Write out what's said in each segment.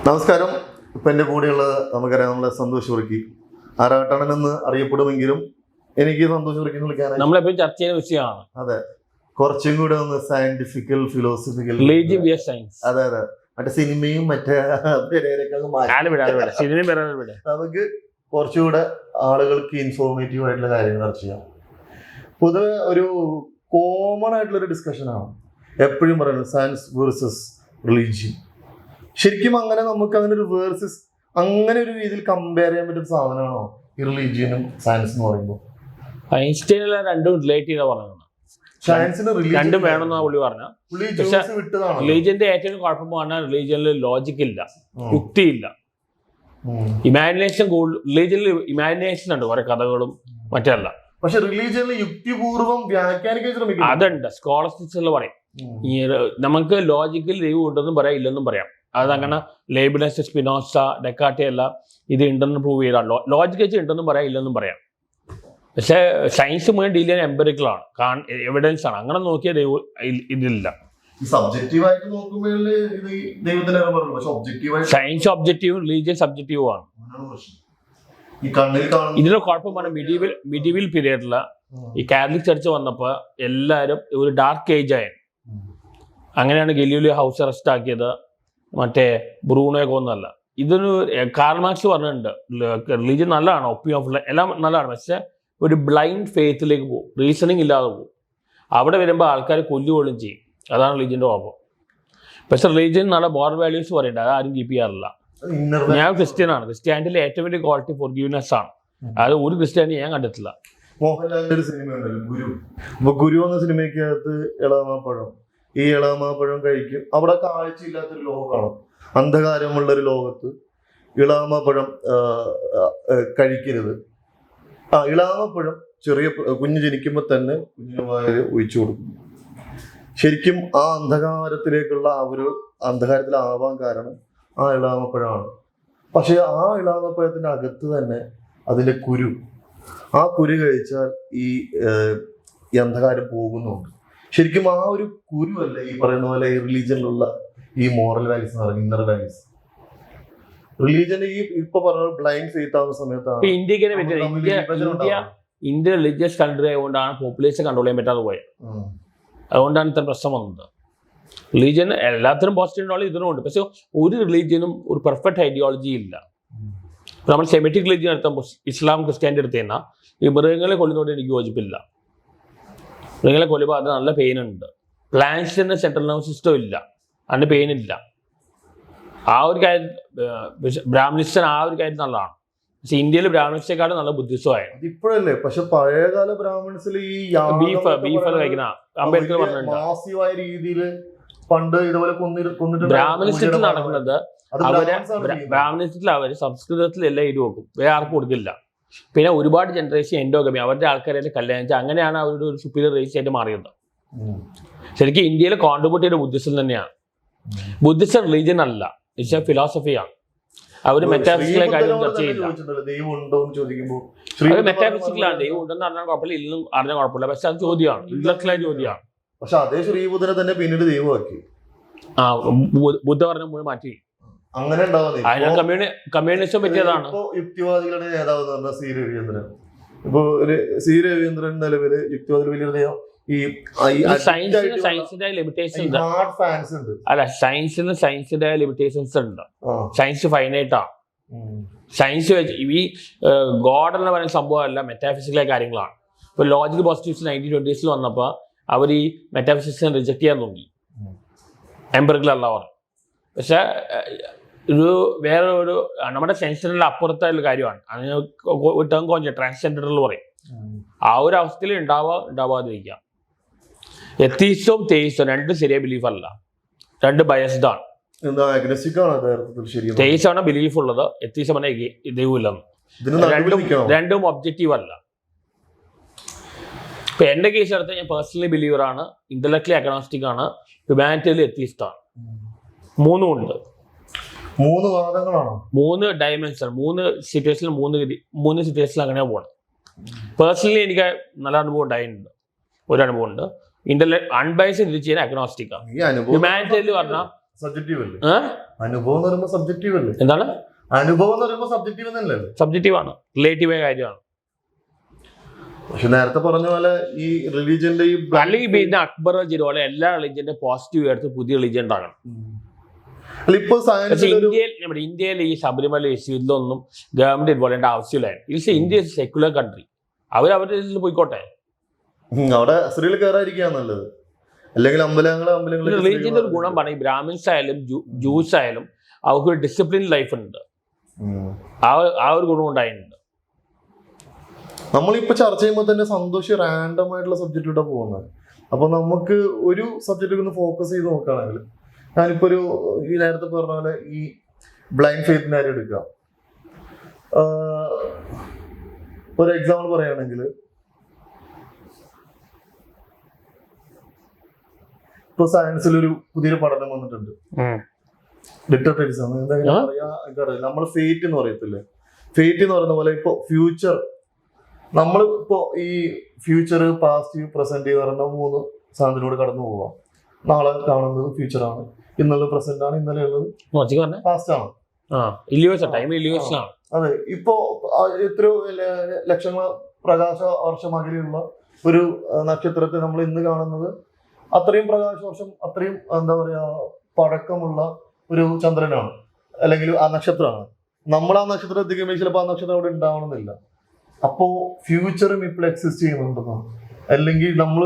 നമസ്കാരം. ഇപ്പം എൻ്റെ കൂടെയുള്ളത് നമുക്കറിയാം, നമ്മളെ സന്തോഷ് വർക്കി. ആറാട്ടണൻ എന്ന് അറിയപ്പെടുമെങ്കിലും എനിക്ക് സന്തോഷ് വർക്കി എന്ന് വിളിക്കാൻ നമ്മളെപ്പോഴും ചർച്ച ചെയ്യുന്ന വിഷയമാണ്. അതെ, കുറച്ചും കൂടെ ഒന്ന് സയന്റിഫിക്കൽ ഫിലോസഫിക്കൽ. അതെ അതെ, മറ്റേ സിനിമയും മറ്റേ നമുക്ക് കുറച്ചുകൂടെ ആളുകൾക്ക് ഇൻഫോർമേറ്റീവ് ആയിട്ടുള്ള കാര്യങ്ങൾ ചർച്ച ചെയ്യാം. പൊതുവെ ഒരു കോമൺ ആയിട്ടുള്ളൊരു ഡിസ്കഷനാണ് എപ്പോഴും പറയുന്നത്, സയൻസ് വേഴ്സസ് റിലീജിയൻ. ശരിക്കും അങ്ങനെ നമുക്ക് അങ്ങനെ ഒരു വേഴ്സസ് അങ്ങനെ ഒരു രീതിയിൽ കമ്പയർ ചെയ്യാൻ പറ്റുന്ന സാധനമാണോ ഈ റിലീജിയനും സയൻസ് എന്ന് പറയുമ്പോൾ? ഐൻസ്റ്റൈനിലെ രണ്ടും റിലേറ്റ് ചെയ്താ പറഞ്ഞത്. രണ്ടും വേണമെന്നാ പുള്ളി പറഞ്ഞ. പക്ഷെ റിലീജിയന്റെ ഏറ്റവും കുഴപ്പം പറഞ്ഞാൽ റിലീജിയനിൽ ലോജിക് ഇല്ല, യുക്തിയില്ല, ഇമാജിനേഷൻ. റിലീജിയനിൽ ഇമാജിനേഷൻ ഉണ്ട്, കുറെ കഥകളും മറ്റല്ല. പക്ഷെ റിലീജിയനിൽ യുക്തിപൂർവ്വം വ്യാഖ്യാനിക്കാൻ ശ്രമിക്കും. അതുണ്ട്, സ്കോളർഷിപ്സിൽ പറയും. ഈ നമുക്ക് ലോജിക്കൽ ദൈവം ഉണ്ടെന്നും പറയാം, ഇല്ലെന്നും പറയാം. അതങ്ങനെ ലേബിനസ്, സ്പിനോസ, ഡെക്കാർട്ടെ എല്ലാം ഇത് ഉണ്ടെന്ന് പ്രൂവ് ചെയ്താണല്ലോ. ലോജിക് വെച്ച് ഉണ്ടെന്നും പറയാം, ഇല്ലെന്നും പറയാം. പക്ഷെ സയൻസ് മുഴുവൻ ഡീൽ ചെയ്യാൻ എംപെറിക്കലാണ്, എവിഡൻസ് ആണ്. അങ്ങനെ നോക്കിയാൽ ദൈവം ഇതില്ല. സയൻസ് ഒബ്ജക്റ്റീവും റിലീജിയൻ സബ്ജക്റ്റീവും ആണ്. ഇതിന്റെ കുഴപ്പമാണ് മിഡീവൽ പീരിയഡില് ഈ കാത്തലിക് ചർച്ച് വന്നപ്പോൾ എല്ലാവരും ഒരു ഡാർക്ക് ഏജ് ആയി. അങ്ങനെയാണ് ഗലീലിയോ ഹൗസ് അറസ്റ്റ് ആക്കിയത്, മറ്റേ ബ്രൂണോയെ കൊന്നല്ല. ഇതൊരു കാർൽ മാർക്സ് പറഞ്ഞിട്ടുണ്ട്, റിലീജിയൻ നല്ലതാണ്, ഒപ്പീനിയൻ ഓഫ് എല്ലാം നല്ലതാണ്, പക്ഷെ ഒരു ബ്ലൈൻഡ് ഫെയ്ത്തിലേക്ക് പോകും, റീസണിങ് ഇല്ലാതെ പോകും. അവിടെ വരുമ്പോൾ ആൾക്കാർ കൊല്ലുകൊള്ളും ചെയ്യും. അതാണ് റിലീജിയൻ്റെ കുഴപ്പം. പക്ഷെ റിലീജിയൻ നല്ല മോറൽ വാല്യൂസ് പറയണ്ട, അത് ആരും കീപ്പ് ചെയ്യാറില്ല. ഞാൻ ക്രിസ്ത്യനാണ്. ക്രിസ്ത്യാനിറ്റിയിലെ ഏറ്റവും വലിയ ക്വാളിറ്റി ഫോർഗീവ്നെസ് ആണ്. അത് ഒരു ക്രിസ്ത്യാനി ഞാൻ കണ്ടിട്ടില്ല. മോഹൻലാലിന്റെ ഒരു സിനിമ ഉണ്ടല്ലോ, ഗുരു. അപ്പൊ ഗുരു എന്ന സിനിമയ്ക്കകത്ത് ഇളമാപ്പഴം, ഈ ഇളമാപ്പഴം കഴിക്കും. അവിടെ കാഴ്ചയില്ലാത്തൊരു ലോകമാണ്, അന്ധകാരമുള്ളൊരു ലോകത്ത് ഇളമാപ്പഴം കഴിക്കരുത്. ഇളമാപ്പഴം ചെറിയ കുഞ്ഞ് ജനിക്കുമ്പോൾ തന്നെ കുഞ്ഞിന് വായിൽ ഒഴിച്ചു കൊടുക്കും. ശരിക്കും ആ അന്ധകാരത്തിലേക്കുള്ള ഒരു അന്ധകാരത്തിലാവാൻ കാരണം ആ ഇളമാപ്പഴമാണ്. പക്ഷെ ആ ഇളമാപ്പഴത്തിന്റെ അകത്ത് തന്നെ അതിന്റെ കുരു, ആ കുരു കഴിച്ചാൽ ഈ അന്ധകാരം പോകുന്നുണ്ട്. ശരിക്കും ആ ഒരു കുരു അല്ല ഈ പറയുന്ന പോലെ ഈ റിലീജിയനിലുള്ള ഈ മോറൽ വാല്യൂസ് എന്ന് പറയുന്നത്, ഇന്നർ വാല്യൂസ്. റിലീജിയൻ ഈ ഇപ്പൊ പറഞ്ഞ ബ്ലൈൻഡ് ഫെയ്ത്ത് ആവുന്ന സമയത്താണ് ഇന്ത്യ റിലീജിയസ് കൺട്രി ആയതുകൊണ്ടാണ് പോപ്പുലേഷൻ കൺട്രോൾ ചെയ്യാൻ പറ്റാതെ പോയത്. അതുകൊണ്ടാണ് ഇത്ര പ്രശ്നം വന്നത്. റിലീജിയൻ എല്ലാത്തിനും പോസിറ്റീവ് ഉണ്ടോ, ഇതിനും ഉണ്ട്. പക്ഷെ ഒരു റിലീജിയനും ഒരു പെർഫെക്റ്റ് ഐഡിയോളജി ഇല്ല. നമ്മൾ സെമിറ്റിക് റിലീജിയൻ എടുത്താൽ, ഇസ്ലാം ക്രിസ്ത്യാനിറ്റി എടുത്തു കഴിഞ്ഞാൽ ഈ മൃഗങ്ങളെ കൊല്ലുന്നതോട് എനിക്ക് യോജിപ്പില്ല. മൃഗങ്ങളെ കൊല്ലുമ്പോൾ അത് നല്ല പെയിൻ ഉണ്ട്. പ്ലാന്റ്സിന് സെൻട്രൽ നെർവസ് സിസ്റ്റം ഇല്ല, അതിന് പെയിൻ ഇല്ല. ആ ഒരു കാര്യം ബ്രാഹ്മണിസ്റ്റൻ ആ ഒരു കാര്യം നല്ലതാണ്. പക്ഷെ ഇന്ത്യയിൽ ബ്രാഹ്മണിസ്റ്റേക്കാളും നല്ല ബുദ്ധിസമായി ഇപ്പോഴല്ലേ. പക്ഷെ പഴയകാല ബ്രാഹ്മൺസിൽ ഈ ബീഫ് കഴിക്കുന്ന അംബേദ്കർ പറഞ്ഞിട്ടുണ്ട് രീതിയിൽ പണ്ട് ഇതുപോലെ ബ്രാഹ്മണിസ്റ്റത്തിൽ നടക്കുന്നത്. ബ്രാഹ്മണിസ്റ്റത്തിൽ അവര് സംസ്കൃതത്തിൽ എല്ലാം എഴുതി വെക്കും, വേറെ ആർക്കും കൊടുക്കില്ല. പിന്നെ ഒരുപാട് ജനറേഷൻ എൻഡോഗമി, അവരുടെ ആൾക്കാരെ കല്യാണം വെച്ചാൽ അങ്ങനെയാണ് അവരുടെ ഒരു സുപ്പീരിയർ റേസ് ആയിട്ട് മാറിയത്. ശരിക്കും ഇന്ത്യയിൽ കോൺട്രിബ്യൂട്ട് ചെയ്ത ബുദ്ധിസം തന്നെയാണ്. ബുദ്ധിസം റിലീജിയൻ അല്ല, ഇറ്റ്സ് എ ഫിലോസഫിയാണ്. അവര് മെറ്റാഫിസിക്കലെ കാര്യം ചർച്ച ചെയ്യില്ല. അത് മെറ്റാഫിസിക്കലാണ്. ദൈവം ഉണ്ടെന്ന് അറിഞ്ഞാൽ കുഴപ്പമില്ല, ഇല്ലെന്നും അറിഞ്ഞാൽ കുഴപ്പമില്ല. പക്ഷെ അത് ചോദ്യമാണ്, ഇന്റലക്ച്വലായ ചോദ്യമാണ്. പക്ഷെ അതേ ശ്രീബുദ്ധനെ തന്നെ പിന്നീട് ദൈവമാക്കി. ബുദ്ധ പറഞ്ഞ മുഴുവൻ മാറ്റി. അങ്ങനെ കമ്മ്യൂണിസം പറ്റിയതാണ്. യുക്തിവാദികളുടെ നേതാവ് എന്ന് പറഞ്ഞാൽ സി രവീന്ദ്രൻ. ഇപ്പൊ സി രവീന്ദ്രൻ നിലവില് യുക്തിവാദികൾ വലിയ സയൻസിന്റെ ലിമിറ്റേഷൻസ് അല്ല, സയൻസിന്റെ ലിമിറ്റേഷൻസ് ഉണ്ട്. സയൻസ് ഫൈനൈറ്റ് ആണ്. സയൻസ് വെച്ച് ഈ ഗോഡ് എന്ന് പറയുന്ന സംഭവമല്ല, മെറ്റാഫിസിക്കലായ കാര്യങ്ങളാണ്. ഇപ്പൊ ലോജിക്കൽ പോസിറ്റിവ്സ് 1920s വന്നപ്പോൾ അവർ ഈ മെറ്റാഫിസിക്സിനെ റിജക്ട് ചെയ്യാൻ തുടങ്ങി, എംപെറിക്കൽ അല്ല പറഞ്ഞു. പക്ഷെ ഒരു വേറെ ഒരു നമ്മുടെ സെൻസിനുള്ള അപ്പുറത്തായുള്ള കാര്യമാണ്. അതിന് ഒരു ടേം കുറഞ്ഞ ട്രാൻസ്ജെൻഡറിൽ പറയും. ആ ഒരു അവസ്ഥയിൽ ഉണ്ടാവാതിരിക്കാം. എത്തീസവും തെയ്സവും രണ്ടും ശരിയായ ബിലീഫ് അല്ല, രണ്ട് ബയസ്ഡ് ആണ്. തെയ്സാണ് ബിലീഫ് ഉള്ളത്, എത്തീസം ദൈവമില്ലെന്ന്. രണ്ടും ഒബ്ജക്റ്റീവ് അല്ല. ഇപ്പൊ എന്റെ കേസ് എടുത്താൽ ഞാൻ പേഴ്സണലി ബിലീവറാണ്, ഇന്റലക്ച്വലി അഗ്നോസ്റ്റിക് ആണ്, ഹ്യൂമാനിറ്റിയിൽ എത്തീസ്റ്റ് ആണ്. മൂന്നും ഉണ്ട്. 3 വാദങ്ങളാണോ? 3 ഡയമെൻഷൻ, 3 സിറ്റുവേഷനിൽ 3 സിറ്റുവേഷനിൽ അങ്ങനെ പോകണം. പേഴ്സണലി എനിക്ക് നല്ല അനുഭവം ഉണ്ടായിട്ടുണ്ട്. ഒരു അനുഭവം ഉണ്ട്. അൺബയസ്ഡ് ഇത് ചെയ്യാൻ അഗ്നോസ്റ്റിക് ആണ്. ഹ്യൂമാനിറ്റിയിൽ പറഞ്ഞാൽ അനുഭവം എന്ന് പറയുമ്പോൾ സബ്ജക്റ്റീവ് അല്ലേ? എന്താണ് അനുഭവം എന്ന് പറയുമ്പോൾ സബ്ജക്റ്റീവ് എന്നല്ലേ? സബ്ജക്റ്റീവാണ്, റിലേറ്റീവായ കാര്യമാണ്. പക്ഷെ നേരത്തെ പറഞ്ഞ പോലെ ഈ റിലീജിയന്റെ ഈ അല്ലെങ്കിൽ പിന്നെ അക്ബർ പോലെ എല്ലാ റിലീജിയന്റെ പോസിറ്റീവ് എടുത്ത് പുതിയ റിലീജിയൻ ഉണ്ടാകണം. അല്ല ഇപ്പൊ പക്ഷേ ഇന്ത്യയിൽ ഈ ശബരിമല ഇഷ്യൂലൊന്നും ഗവൺമെന്റ് ഇൻവോൾവ് ചെയ്യേണ്ട ആവശ്യമില്ലായിരുന്നു. ഇന്ത്യ സെക്യുലർ കൺട്രി, അവരുടെ ഇതിൽ പോയിക്കോട്ടെ. അവിടെ സ്ത്രീകൾ കയറാതിരിക്കുക നല്ലത്. അല്ലെങ്കിൽ അമ്പലങ്ങൾ റിലീജിയന്റെ ഒരു ഗുണം പറഞ്ഞാൽ ബ്രാഹ്മിൻസ് ആയാലും ജൂസ് ആയാലും അവർക്ക് ഒരു ഡിസിപ്ലിൻ ലൈഫ് ഉണ്ട്. ആ ഒരു ഗുണം ഉണ്ടായിട്ടുണ്ട്. നമ്മളിപ്പോ ചർച്ച ചെയ്യുമ്പോൾ തന്നെ സന്തോഷം റാൻഡം ആയിട്ടുള്ള സബ്ജക്റ്റിലൂടെ പോകുന്നത്. അപ്പൊ നമുക്ക് ഒരു സബ്ജക്റ്റിൽ ഒന്ന് ഫോക്കസ് ചെയ്ത് നോക്കുകയാണെങ്കിൽ, ഞാനിപ്പോ ഈ നേരത്തെ പറഞ്ഞ പോലെ ഈ ബ്ലൈൻഡ് ഫെയ്ത്തിനെ കാര്യം എടുക്കാം. ഒരു എക്സാമ്പിൾ പറയുകയാണെങ്കിൽ, ഇപ്പൊ സയൻസിൽ ഒരു പുതിയൊരു പഠനം വന്നിട്ടുണ്ട്, ഡിറ്റർമിനിസം. എന്താ പറയാ, നമ്മൾ ഫേറ്റ് എന്ന് പറയത്തില്ലേ, ഫേറ്റ് എന്ന് പറയുന്ന പോലെ ഇപ്പൊ ഫ്യൂച്ചർ, നമ്മളിപ്പോ ഈ ഫ്യൂച്ചർ, പാസ്റ്റ്, പ്രസന്റ് എന്ന് പറയുന്ന 3 സാധനത്തിലൂടെ കടന്നു പോവാം. നാളെ കാണുന്നത് ഫ്യൂച്ചറാണ്, ഇന്നുള്ളത് പ്രസന്റ് ആണ്, ഇന്നലെ ഉള്ളത് പാസ്റ്റ് ആണ്. അതെ, ഇപ്പോ എത്രയോ ലക്ഷങ്ങൾ പ്രകാശ വർഷം അകലെയുള്ള ഒരു നക്ഷത്രത്തെ നമ്മൾ ഇന്ന് കാണുന്നത് അത്രയും പ്രകാശ വർഷം, അത്രയും എന്താ പറയാ പഴക്കമുള്ള ഒരു ചന്ദ്രനാണ്, അല്ലെങ്കിൽ ആ നക്ഷത്രമാണ്. നമ്മൾ ആ നക്ഷത്രം എത്തിക്കുമ്പോൾ ചിലപ്പോൾ ആ നക്ഷത്രം അവിടെ ഉണ്ടാവണമെന്നില്ല. അപ്പോ ഫ്യൂച്ചറും ഇപ്പോൾ എക്സിസ്റ്റ് ചെയ്യുന്നുണ്ടെന്നോ, അല്ലെങ്കിൽ നമ്മൾ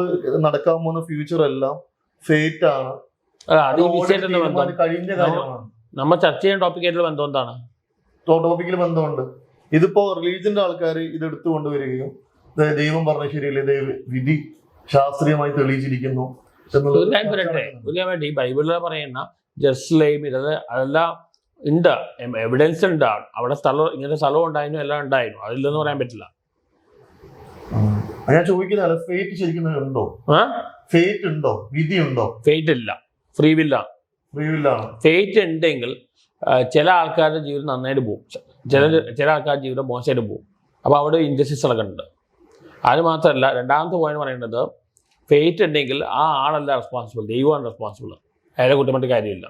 നടക്കാൻ പോകുന്ന ഫ്യൂച്ചർ എല്ലാം ഫേറ്റ് ആണ്, കഴിഞ്ഞ കാര്യമാണ്. നമ്മൾ ചർച്ച ചെയ്യുന്ന ടോപ്പിക്കായിട്ടുള്ള ബന്ധം എന്താണ്? ടോപ്പിക്കിൽ ബന്ധമുണ്ട്. ഇതിപ്പോ റിലീജിയന്റെ ആൾക്കാർ ഇത് എടുത്തു കൊണ്ടുവരികയും ദൈവം പറഞ്ഞ ശരിയല്ലേ, വിധി ശാസ്ത്രീയമായി തെളിയിച്ചിരിക്കുന്നു എന്നുള്ളത്. ഈ ബൈബിളിൽ പറയുന്ന ജെറുസലേം അതെല്ലാം ഉണ്ട്, എവിഡൻസ് ഉണ്ട്. അവിടെ ഇങ്ങനത്തെ സ്ഥലം ഉണ്ടായിരുന്നു, എല്ലാം ഉണ്ടായിരുന്നു, അതില്ലെന്ന് പറയാൻ പറ്റില്ല. ഞാൻ ചോദിക്കുന്ന ഫേറ്റ് ശരിക്കും ഉണ്ടോ? ഫേറ്റ് ഉണ്ടോ? വിധി ഉണ്ടോ? ഫേറ്റ് ഇല്ല, ഫ്രീ വില്ലാണ്. ഫേറ്റ് ഉണ്ടെങ്കിൽ ചില ആൾക്കാരുടെ ജീവിതം നന്നായിട്ട് പോകും, ചില ആൾക്കാരുടെ ജീവിതം മോശമായിട്ട് പോകും. അപ്പോൾ അവിടെ ഇൻജസ്റ്റിസ് നടക്കുന്നുണ്ട്. അത് മാത്രമല്ല, രണ്ടാമത്തെ പോയിന്റ് പറയുന്നത്, ഫേറ്റ് ഉണ്ടെങ്കിൽ ആ ആളല്ല റെസ്പോൺസിബിൾ, ദൈവമാണ് റെസ്പോൺസിബിൾ. അയാളെ കുറ്റപ്പെട്ട് കാര്യമില്ല.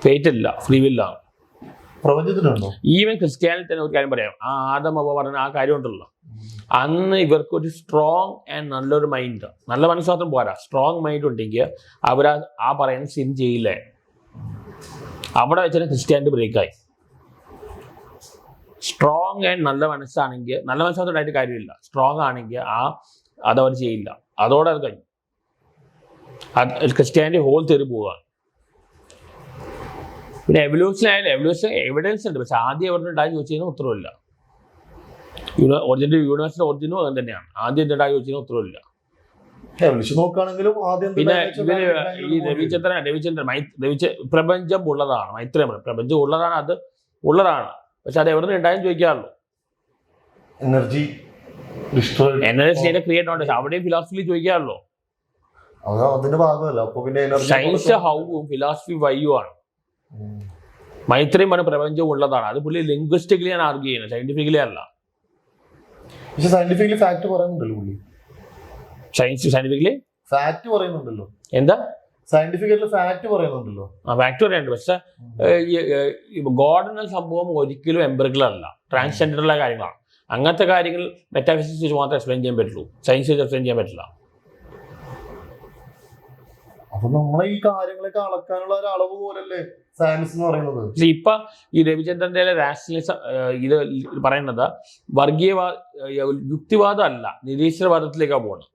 ഫേറ്റ് ഇല്ല, ഫ്രീ വില്ലാണ്. പ്രപഞ്ചത്തിലുണ്ടോ? ഈവൻ ക്രിസ്ത്യാനിറ്റി തന്നെ ഒരു കാര്യം പറയാം, ആ ആദം അവ പറഞ്ഞ ആ കാര്യം ഉണ്ടല്ലോ, അന്ന് ഇവർക്കൊരു സ്ട്രോങ് ആൻഡ് നല്ലൊരു മൈൻഡ്, നല്ല മനസ്സാത്രം പോരാ, സ്ട്രോങ് മൈൻഡ് ഉണ്ടെങ്കിൽ അവർ ആ പറയുന്ന സിൻ ചെയ്യില്ലേ. അവിടെ വെച്ചാൽ ക്രിസ്ത്യാനിറ്റി ബ്രേക്കായി. സ്ട്രോങ് ആൻഡ് നല്ല മനസ്സാണെങ്കിൽ, നല്ല മനസ്സാത്രമായിട്ട് കാര്യമില്ല, സ്ട്രോങ് ആണെങ്കിൽ അതവർ ചെയ്യില്ല. അതോടെ അത് കഴിഞ്ഞു. ക്രിസ്ത്യാനിറ്റി ഹോൾ തെറി പോവുകയാണ്. പിന്നെ എവല്യൂഷൻ എവിഡൻസ് ഉണ്ട്, പക്ഷെ ആദ്യം എവിടെ ഉണ്ടായി ചോദിച്ചു കഴിഞ്ഞാൽ ഉത്തരവില്ല. യൂണിവേഴ്സിന്റെ ഒറിജിനും അങ്ങനെ തന്നെയാണ്. ആദ്യം എന്തുണ്ടായി ചോദിച്ചു കഴിഞ്ഞാൽ ഉത്തരവില്ല. പിന്നെ ഈ രവിചന്ദ്രൻ പ്രപഞ്ചം ഉള്ളതാണ്, മൈത്രേയം പ്രപഞ്ചം ഉള്ളതാണ്, അത് ഉള്ളതാണ്, പക്ഷെ അത് എവിടെ നിന്ന് ഉണ്ടായെന്ന് ചോദിക്കാറുള്ളൂ. എനർജി ക്രിയേറ്റ് ആണ്, അവിടെയും ഫിലോസഫി ചോദിക്കാറുള്ളൂ. സയൻസ് ഹൗവും ഫിലോസഫി വൈയും ആണ്. മൈത്രേയം പറഞ്ഞ പ്രപഞ്ചം ഉള്ളതാണ്, അത് പുള്ളി ലിംഗ്വിസ്റ്റിക്കലി ആണ് ആർഗ്യൂ ചെയ്യുന്നത്, സയന്റിഫിക്കലി അല്ല. സയന്റിഫിക്കലി ഫാക്ട് പറയുന്നുണ്ടല്ലോ പുള്ളി. സയന്റിഫിക്കലി ഫാക്ട് പറയുന്നുണ്ടല്ലോ. എന്താ സയന്റിഫിക്കലി ഫാക്ട് പറയുന്നുണ്ടല്ലോ? ഫാക്ട് പറയുന്നുണ്ട്, പക്ഷെ ഗോഡ് എന്ന സംഭവം ഒരിക്കലും എംപിറിക്കൽ അല്ല, ട്രാൻസ്ജെൻഡറുള്ള കാര്യങ്ങളാണ്. അങ്ങനത്തെ കാര്യങ്ങൾ മെറ്റാഫിസിക്സ് വെച്ച് മാത്രമേ എക്സ്പ്ലെയിൻ ചെയ്യാൻ പറ്റുള്ളൂ, സയൻസ് വെച്ച് എക്സ്പ്ലെയിൻ ചെയ്യാൻ പറ്റില്ല. അപ്പൊ നമ്മളെ ഈ കാര്യങ്ങളൊക്കെ അളക്കാനുള്ള ഒരു അളവ് പോലല്ലേ സയൻസ് എന്ന് പറയുന്നത്. ഇപ്പൊ ഈ രവിചന്ദ്രന്റെ രാഷണലിസം ഇത് പറയുന്നത് വർഗീയവാദ യുക്തിവാദം അല്ല, നിരീശ്വരവാദത്തിലേക്കാണ് പോകുന്നത്.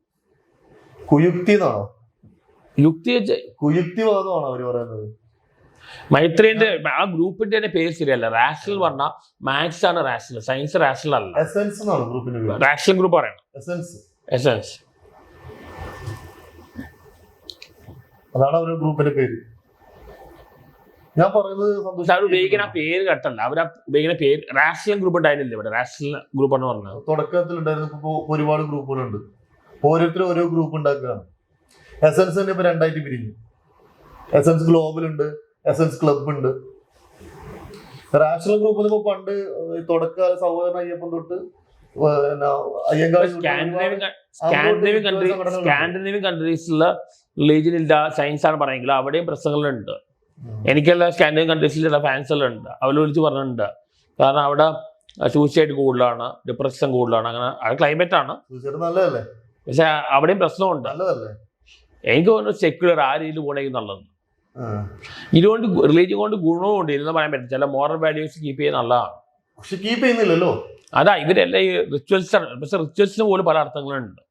കുയുക്തിവാദമാണോ അവര് പറയുന്നത്? മൈത്രേയന്റെ ആ ഗ്രൂപ്പിന്റെ തന്നെ പേര് ശരിയല്ല. റാഷണൽ പറഞ്ഞാൽ മാത്സ് ആണ് റാഷണൽ, സയൻസ് റാഷണൽ അല്ല. റാഷണൽ ഗ്രൂപ്പ് പറയണം, എസൻസ്. അതാണ് അവരുടെ ഗ്രൂപ്പിന്റെ പേര്. ഞാൻ പറയുന്നത് ഉപയോഗിക്കുന്ന പേര് കേട്ടല്ല, അവർ ഉപയോഗിക്കുന്ന പേര്. റാഷണൽ ഗ്രൂപ്പ് ഉണ്ടായിരുന്നില്ല ഇവിടെ, റാഷണൽ ഗ്രൂപ്പ് ആണ് പറഞ്ഞത്. തുടക്കത്തിൽ ഉണ്ടായിരുന്നപ്പോ ഒരുപാട് ഗ്രൂപ്പുകളുണ്ട്, ഓരോരുത്തരും ഓരോ ഗ്രൂപ്പ് ഉണ്ടാക്കുകയാണ്. എസൻസ് തന്നെ ഇപ്പൊ 2 പിരിഞ്ഞു. എസൻസ് ഗ്ലോബൽ ഉണ്ട്, എസൻസ് ക്ലബ് ഉണ്ട്. റാഷണൽ ഗ്രൂപ്പ് ഇപ്പൊ പണ്ട് തുടക്കകാല സഹോദരൻ അയ്യപ്പൻ തൊട്ട് സ്കാൻഡിനേവിയൻ കൺട്രീസിലുള്ള റിലീജിയൻ ഇല്ല, സയൻസ് ആണ് പറയുമെങ്കിൽ അവിടെയും പ്രശ്നങ്ങളുണ്ട്. എനിക്കെല്ലാം സ്കാൻഡിനേവിയൻ കൺട്രീസിലുള്ള ഫാൻസ് എല്ലാം ഉണ്ട്. അവർ വിളിച്ച് പറഞ്ഞിട്ടുണ്ട്. കാരണം അവിടെ സൂസൈഡ് കൂടുതലാണ്, ഡിപ്രഷൻ കൂടുതലാണ്. അങ്ങനെ അത് ക്ലൈമറ്റാണ്. നല്ലതല്ലേ? പക്ഷെ അവിടെയും പ്രശ്നമുണ്ട്. എനിക്ക് തോന്നുന്നു സെക്യുലർ ആ രീതിയിൽ പോകണമെങ്കിൽ നല്ലത്. ഇതുകൊണ്ട് റിലീജിയൻ കൊണ്ട് ഗുണവും ഉണ്ട്, ഇല്ലെന്ന് പറയാൻ പറ്റും. ചില മോറൽ വാല്യൂസ് കീപ്പ് ചെയ്യുന്ന നല്ലതാണ്. പക്ഷെ കീപ്പ് ചെയ്യുന്നില്ലല്ലോ. അതാ ഇവരെല്ലാം ഈ റിച്വൽസാണ്. പക്ഷെ റിച്വൽസിന് പോലും പല അർത്ഥങ്ങളുണ്ട്.